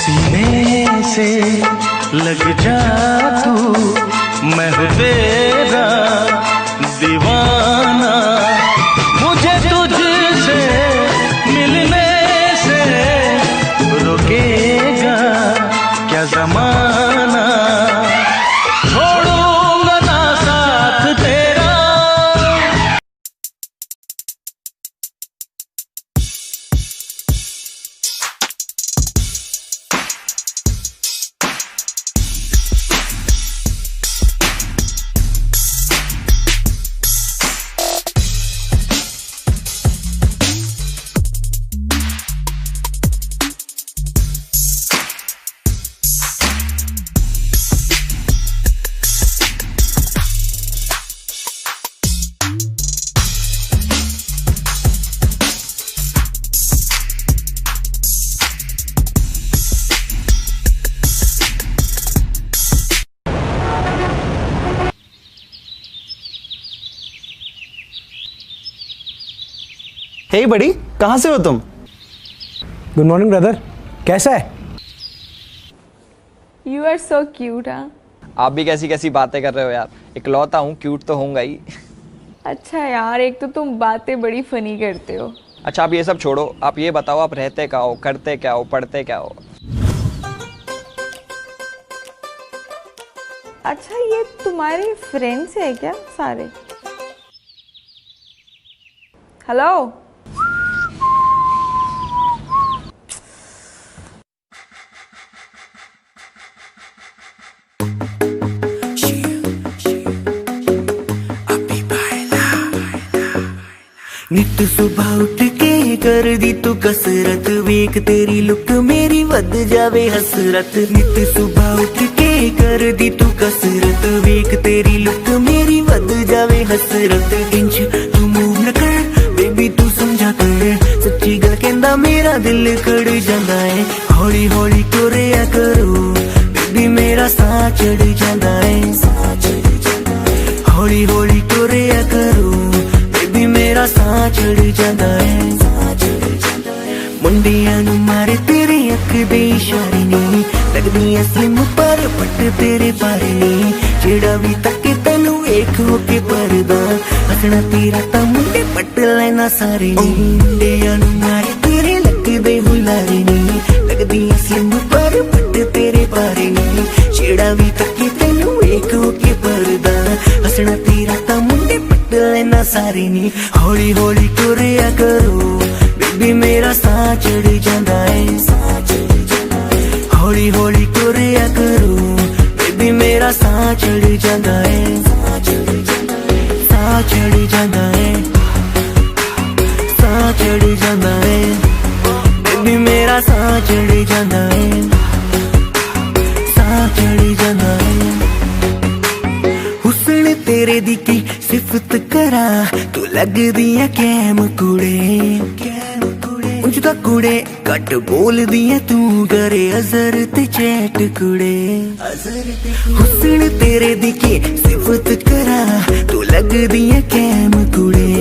सीने से लग जा तू, मैं हूँ तेरा दीवाना। मुझे तुझसे मिलने से रोकेगा क्या जमाना, छोड़ूंगा ना साथ तेरा। हे बड़ी, कहाँ से हो तुम? गुड मॉर्निंग ब्रदर, कैसा है? You are so cute. हाँ आप भी कैसी कैसी बातें कर रहे हो यार, इकलौता हूँ, क्यूट तो होऊंगा ही। अच्छा यार, एक तो तुम बातें बड़ी फनी करते हो। अच्छा आप ये सब छोड़ो, आप ये बताओ आप रहते क्या हो, करते क्या हो, पढ़ते क्या हो? अच्छा ये तुम्हारे फ्रेंड्स है क्या सारे? हेलो नित सुबह उठ के कर दी तू कसरत, वेख तेरी लुक मेरी वध जावे हसरत। नित सुबह उठ के कर दी तू कसरत, वेख तेरी लुक मेरी वध जावे हसरत। इंच तू मूव न कर बेबी तू समझा कर, सच्ची गल कहंदा मेरा दिल कड़ जांदा है। हौली हौली तुरिया करो बेबी मेरा साह चढ़ जांदा है। हौली हौली तुरिया करो बेबी मेरा साह चढ़ जांदा है। मुंडियां नू मारे तेरे अख दे इशारे नी, लगदी असलिम पर पट तेरे बारे नी। जेड़ा भी तके तैनू वेख हो के परदा, हसना तेरा तां मुंडे पट लेना सारे नी। मुंडियां नू मारे तेरे लगदे हुलारे नी, लगदी असलिम पर पट तेरे बारे नी। जेड़ा भी तके तैनू वेख हो के परदा, हसना तेरा तां मुंडे पट लेना सारे नी। हौली हौली तुरिया करो बेबी मेरा साह चढ़ जांदा है। हौली हौली तुरिया करो बेबी मेरा साह चढ़ जांदा है। साह चढ़ जांदा है, साह चढ़ जांदा है बेबी मेरा साह चढ़ जांदा है। साह चढ़ जांदा है। हुस्न तेरे दी की सिफत करा, तू लगदी है कैम कुड़े। उंज दा कुड़े घट बोलदी है तू, करे अजर ते चैट कुड़े। हुस्न तेरे दी की सिफत करा, तू लगदी है कैम कुड़े।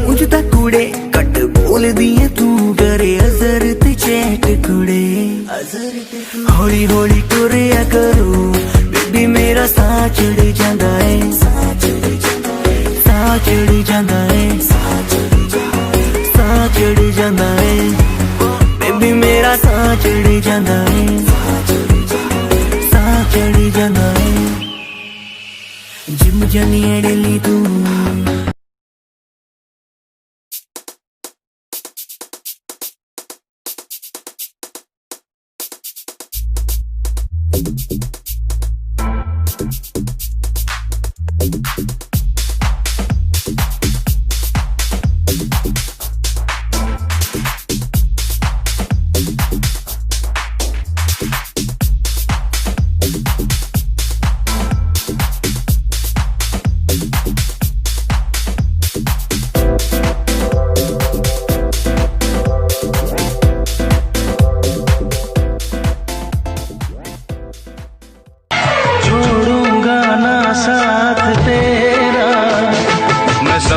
उंज दा कुड़े घट बोलदी है तू, करे अजर ते चैट कुड़े। हौली हौली तुरिया करो बेबी मेरा साह चढ़ जांदा है। साह चढ़ जांदा है, साह चढ़ जांदा है बेबी मेरा साह चढ़ जांदा है। साह चढ़ जांदा है। जिम जानी है डेली तू,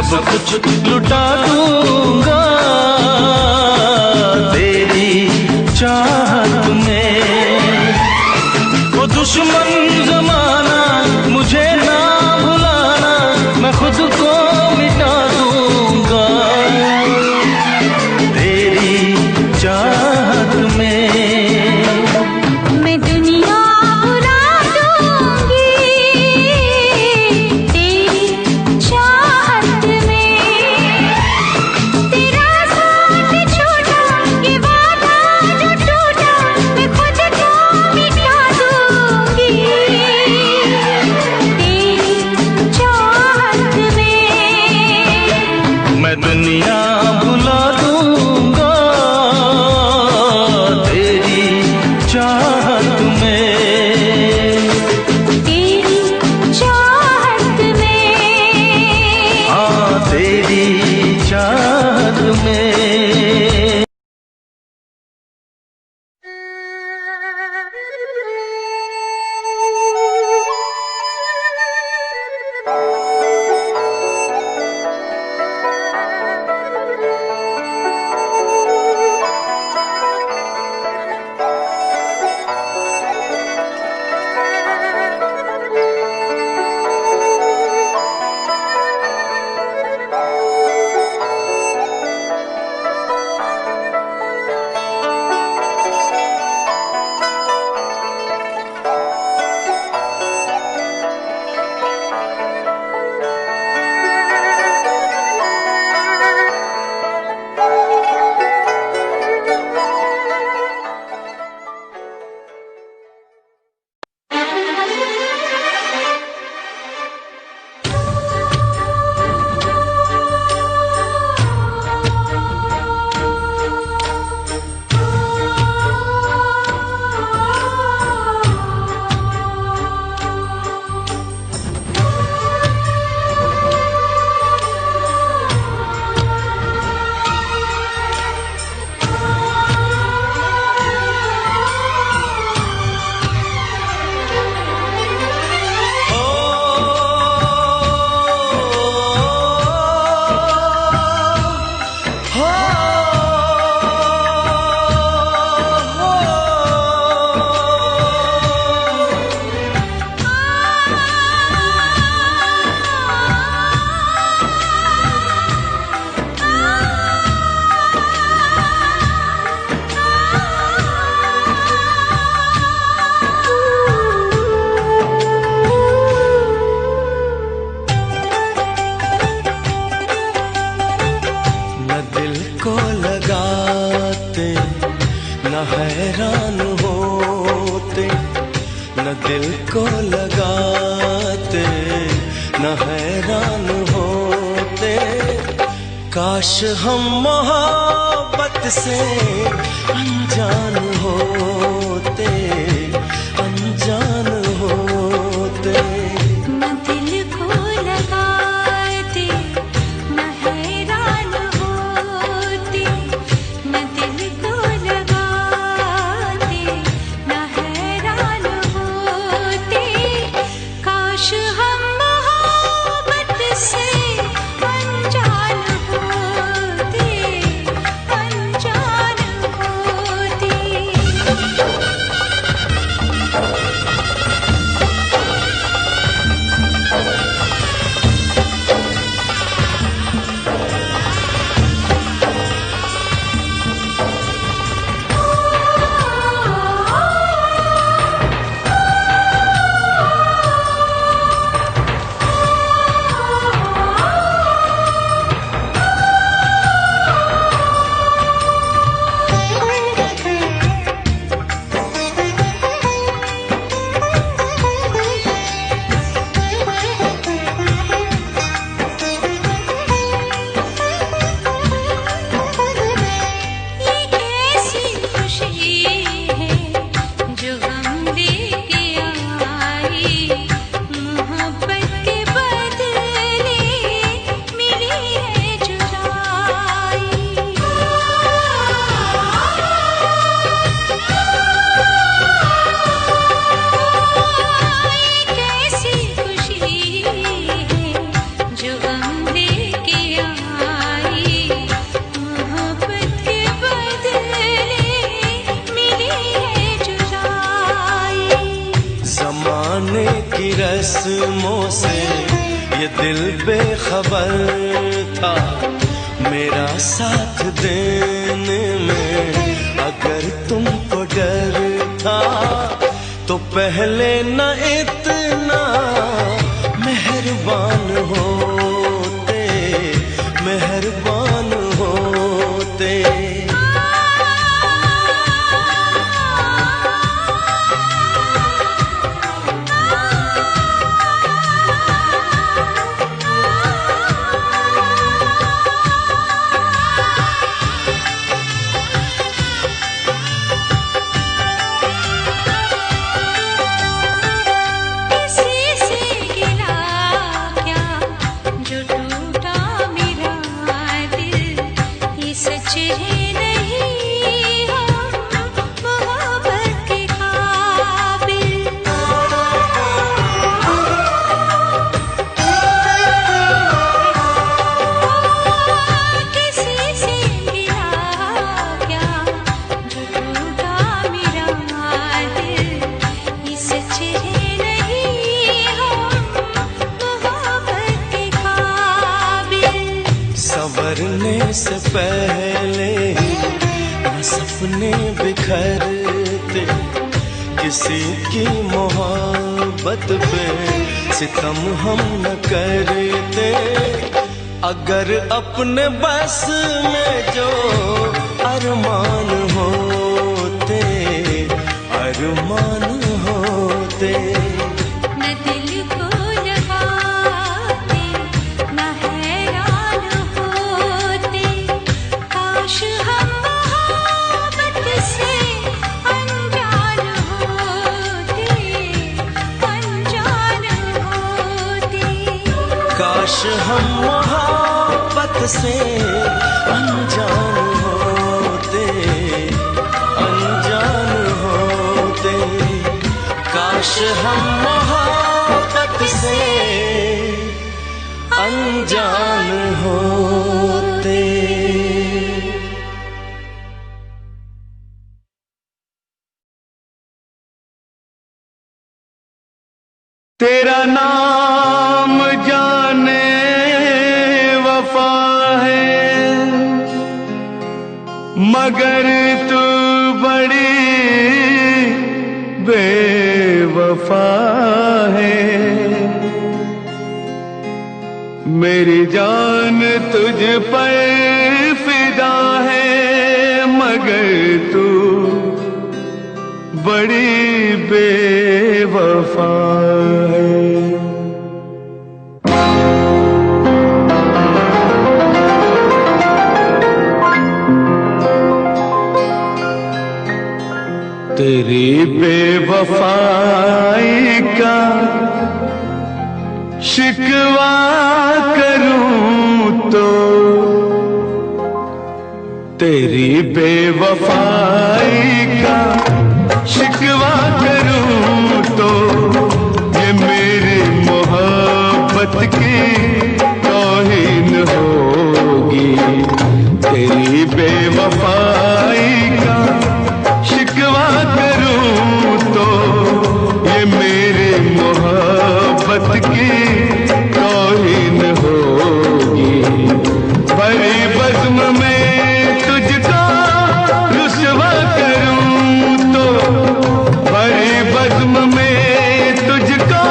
सब कुछ लुटा दूंगा तेरी चाहत में। वो दुश्मन जमाना मुझे ना भुलाना, मैं खुद को मिटा दूंगा तेरी चाहत में। मैं दुनिया बुला दूंगी तेरी चाहत में। तेरा साथ छोटा ये वादा जो टूटा, मैं खुद को मिटा दूंगी तेरी चाहत में। मैं दुनिया भुला दूंगा तेरी हैरान होते, न दिल को लगाते, न हैरान होते। काश हम मोहब्बत से अनजान होते, अनजान होते। न दिल को लगाते, न हैरान होते, न दिल को लगाते, न हैरान होते। काश हम मोहब्बत से अनजान होते, अनजान होते। ये कैसी खुशी है जो हम लेके आई, मोहब्बत के बदले मिली है जुदाई। ये कैसी खुशी है जो हम लेके आई, मोहब्बत के बदले मिली है जुदाई। जमाने की रस्मों से ये दिल बेखबर था, मेरा साथ देने में अगर तुमको डर था, तो पहले न इतना मेहरबान होते, मेहरबान होते। किसी से गिला क्या जो टूटा मेरा दिल, ये सच है नहीं हम मोहब्बत के काबिल। किसी से गिला क्या जो टूटा मेरा दिल, ये सच है नहीं हम मोहब्बत के काबिल। संवरने से पहले ही न सपने बिखरते, किसी की मोहब्बत पे सितम हम न करते। अगर अपने बस में जो अरमान होते, अरमान होते। न दिल को लगाते, न हैरान होते। काश हम मोहब्बत से अनजान होते, अनजान होते। काश हम मोहब्बत से अनजान होते, अनजान होते। काश हम मोहब्बत से अनजान होते। तेरा नाम जाने वफा है, मगर तू बड़ी बेवफा है। मेरी जान तुझ पर फिदा है, मगर तू बड़ी बेवफा है। तेरी बेवफाई का शिकवा करूं तो, तेरी बेवफाई का शिकवा करूं तो, ये मेरी मोहब्बत की तौहीन होगी। तेरी बेवफाई का शिकवा करूं तो, ये मेरी मोहब्बत की तौहीन होगी। बड़ी बज़्म में तुझको रुसवा करूं तो, बड़ी बज़्म में तुझको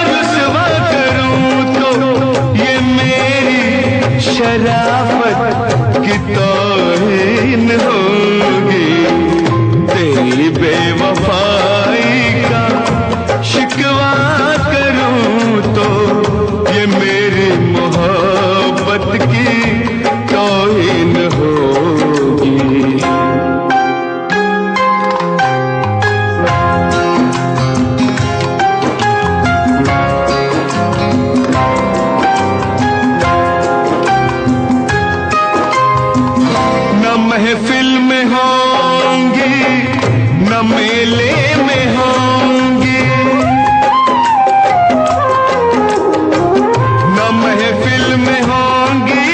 रुसवा करूं तो, ये मेरी शराफत की तौहीन होगी। तेरी बेवफाई का शिकवा करूं तो, ये मेरी मोहब्बत की तौहीन होगी। न महफिल में होंगी, न मेले में होंगी, न महफिल में होंगी,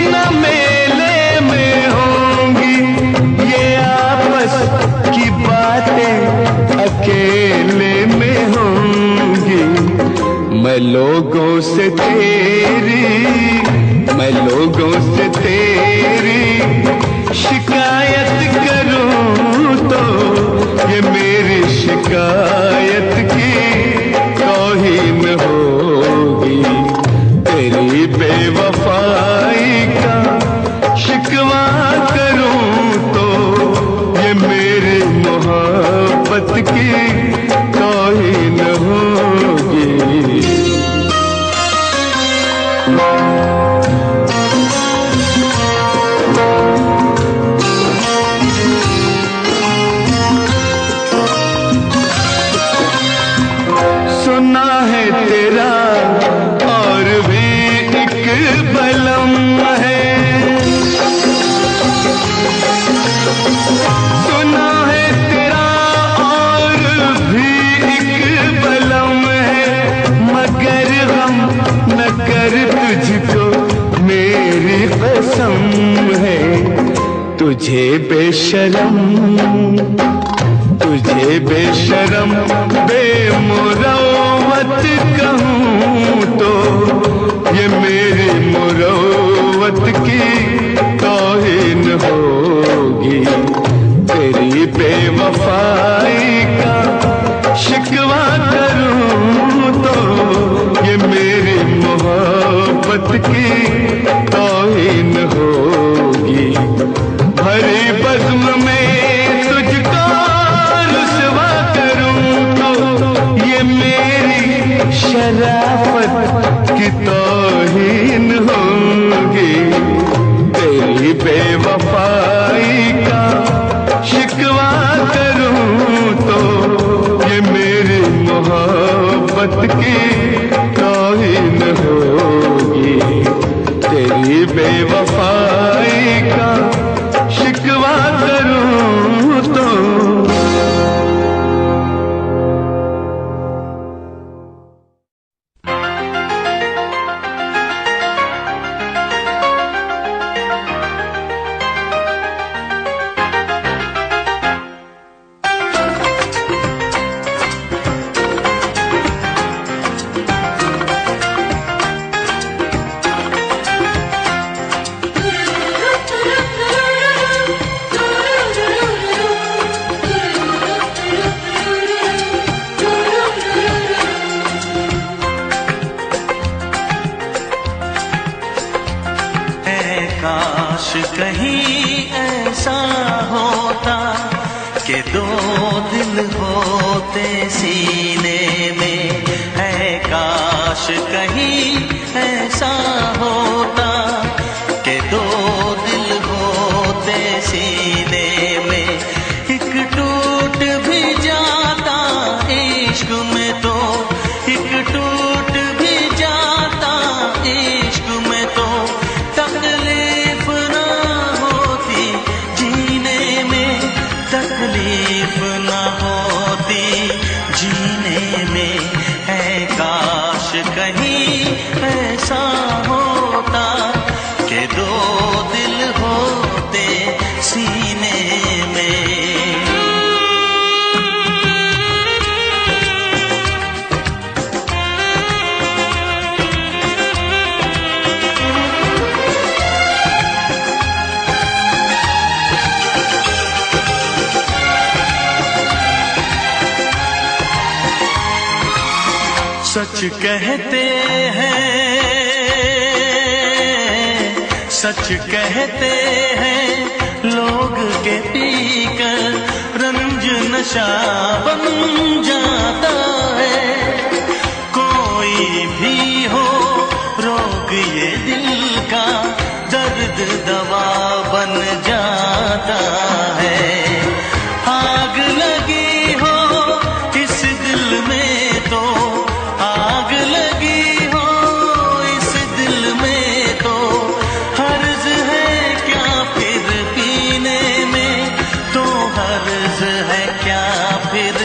न मेले में होंगी। ये आपस की बातें अकेले में होंगी। मैं लोगों से तेरी, मैं लोगों से तेरी शिकायत करूं तो, ये मेरी शिकायत की तौहीन होगी। तेरी बेवफाई का शिकवा करूं तो, ये मेरी मोहब्बत की तौहीन होगी। सुना है तेरा और भी एक बलम है, सुना है तेरा और भी एक बलम है। मगर गम न कर तुझको मेरी कसम है। तुझे बेशरम, तुझे बेशरम बेमुरव्वत कहूं तो, ये मेरी मुरव्वत की तौहीन होगी। तेरी बेवफाई का शिकवा करूं तो, ये मेरी मोहब्बत की तौहीन होगी। भरी बज़्म में तुझको रुसवा करूं तो, ये मेरी शराफत की तौहीन होगी। तेरी बेवफाई का शिकवा करूं तो, ये मेरी मोहब्बत की तौहीन होगी। तेरी बेवफाई का शिकवा करूं तो। कहीं ऐसा होता कि दो दिल होते सीने में, है काश कहीं ऐसा होता कि दो दिल होते सीने में, एक टूट भी जाता इश्क में तो, एक टूट भी जाता इश्क में तो, तकलीफ ना होती जीने में, तकलीफ ना होती जीने में, है काश कहीं ऐसा होता कि दो दिल होते सीने में। सच कहते हैं, सच कहते हैं लोग के पीकर रंज नशा बन जाता है, कोई भी हो रोग ये दिल का दर्द दवा बन जाता है, आग लगी हो इस दिल में तो, आग लगी हो इस दिल में तो, हर्ज है क्या फिर पीने में, तो हर्ज है क्या फिर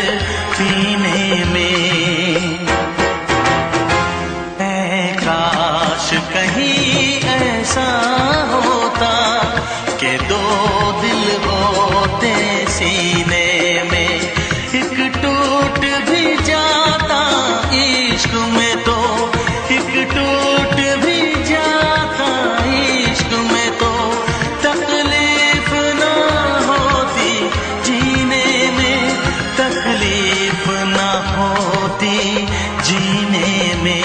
पीने में, ऐ काश कहीं ऐसा होता कि दो दिल होते सीने में, एक टूट भी जाता इश्क में तो, एक टूट भी जाता इश्क में तो, तकलीफ ना होती जीने में, तकलीफ ना होती जीने में।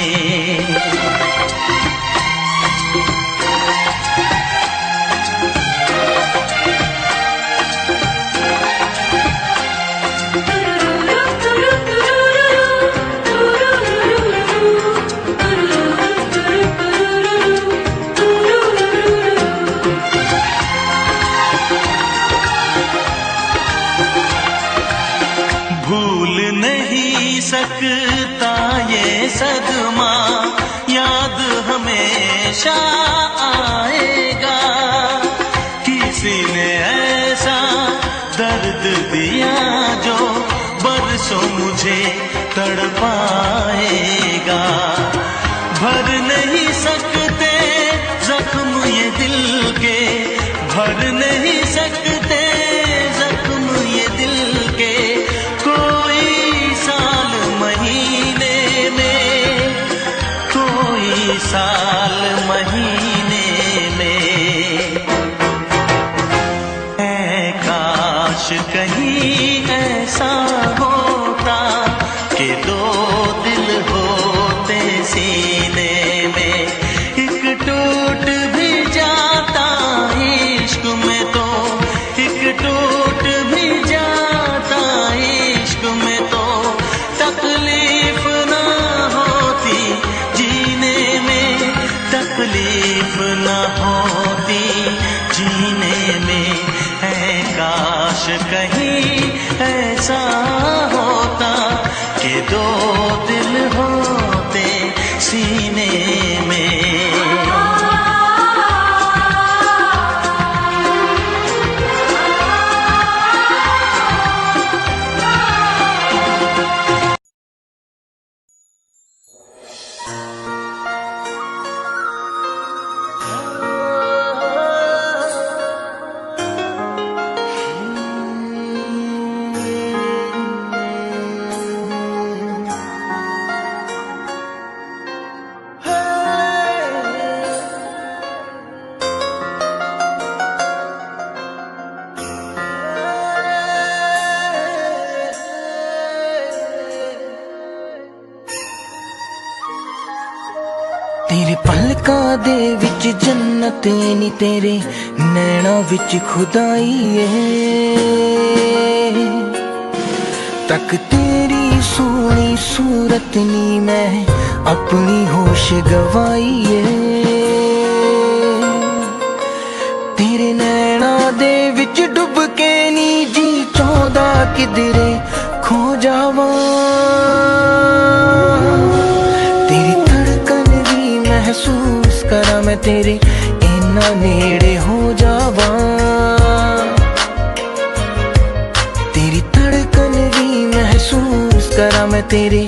भूल नहीं सकता ये सदमा, याद हमेशा आएगा, किसी ने ऐसा दर्द दिया जो बरसों मुझे तड़पाएगा, भर नहीं सकते जख्म ये दिल के, भर नहीं सकते जख्म ये दिल के, कोई साल महीने में, कोई साल महीने में, है काश कहीं ऐसा होता कि दो दिल होते सीने में, एक टूट भी जाता इश्क में तो, एक टूट भी जाता इश्क में तो, तकलीफ ना होती जीने में, तकलीफ ना होती जीने में, है काश कहीं ऐसा होता कि दो दिल होते सीने में। तेरे पलकां दे विच जन्नत नी, तेरे नैना विच खुदाई है, तक तेरी सोनी सूरत नी मैं अपनी होश गवाईए। तेरे नैना दे विच डुब के नी जी चौदा किधरे खो जावा। तेरी धड़कन भी महसूस करा मैं तेरे इन्ना नेड़े हो जावा। तेरी धड़कन भी महसूस करा मैं तेरे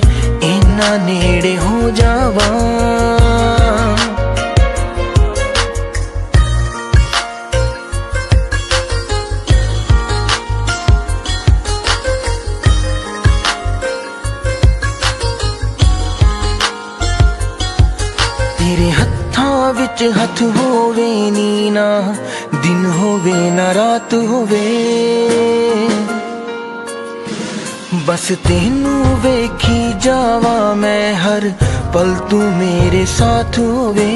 इन्ना नेड़े हो जावा। तेरे हत्थां विच हथ होवे नी ना दिन होवे ना रात होवे। बस तेनू वेखी जावा मैं हर पल तू मेरे साथ होवे।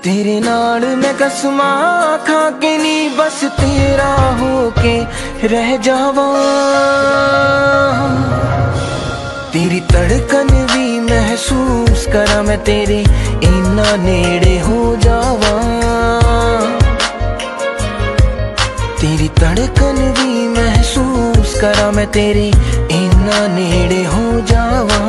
तेरे नाल मैं कसमां खा के नी बस तेरा होके रह जावा। तेरी धड़कन भी महसूस करा मैं तेरे इन्ना नेड़े हो जावा। तेरी धड़कन भी महसूस करा मैं तेरे इन्ना नेड़े हो जावा।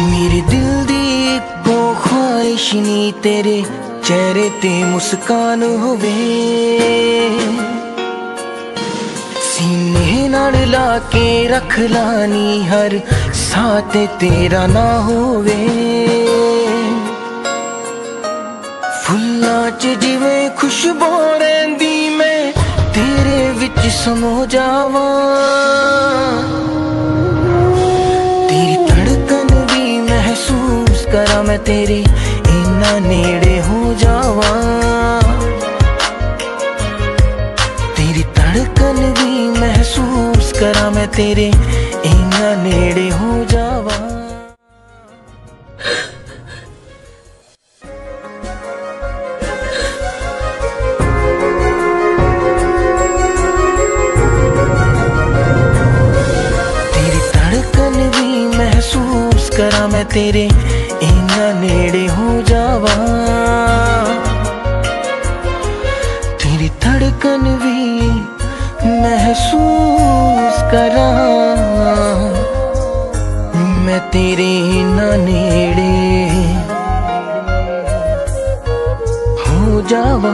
मेरे दिल दी इक्को ख्वाहिश नी तेरे चेहरे ते मुस्कान होवे। सीने नाल ला के रख लानी हर साथ तेरा ना होवे। फुल्लां च जिवें खुशबू रहिंदी मैं तेरे विच समो जावा। तेरी धड़कन भी महसूस करा मैं तेरे इन्ना नेड़े हो जावा। तेरी धड़कन भी महसूस करा मैं तेरे इन्ना नेड़े हो जावा। तेरी धड़कन भी महसूस करा मैं तेरे इन्ना नेड़े हो जावा। तेरी धड़कन भी महसूस करा मैं तेरे इन्ना नेड़े हो जावा।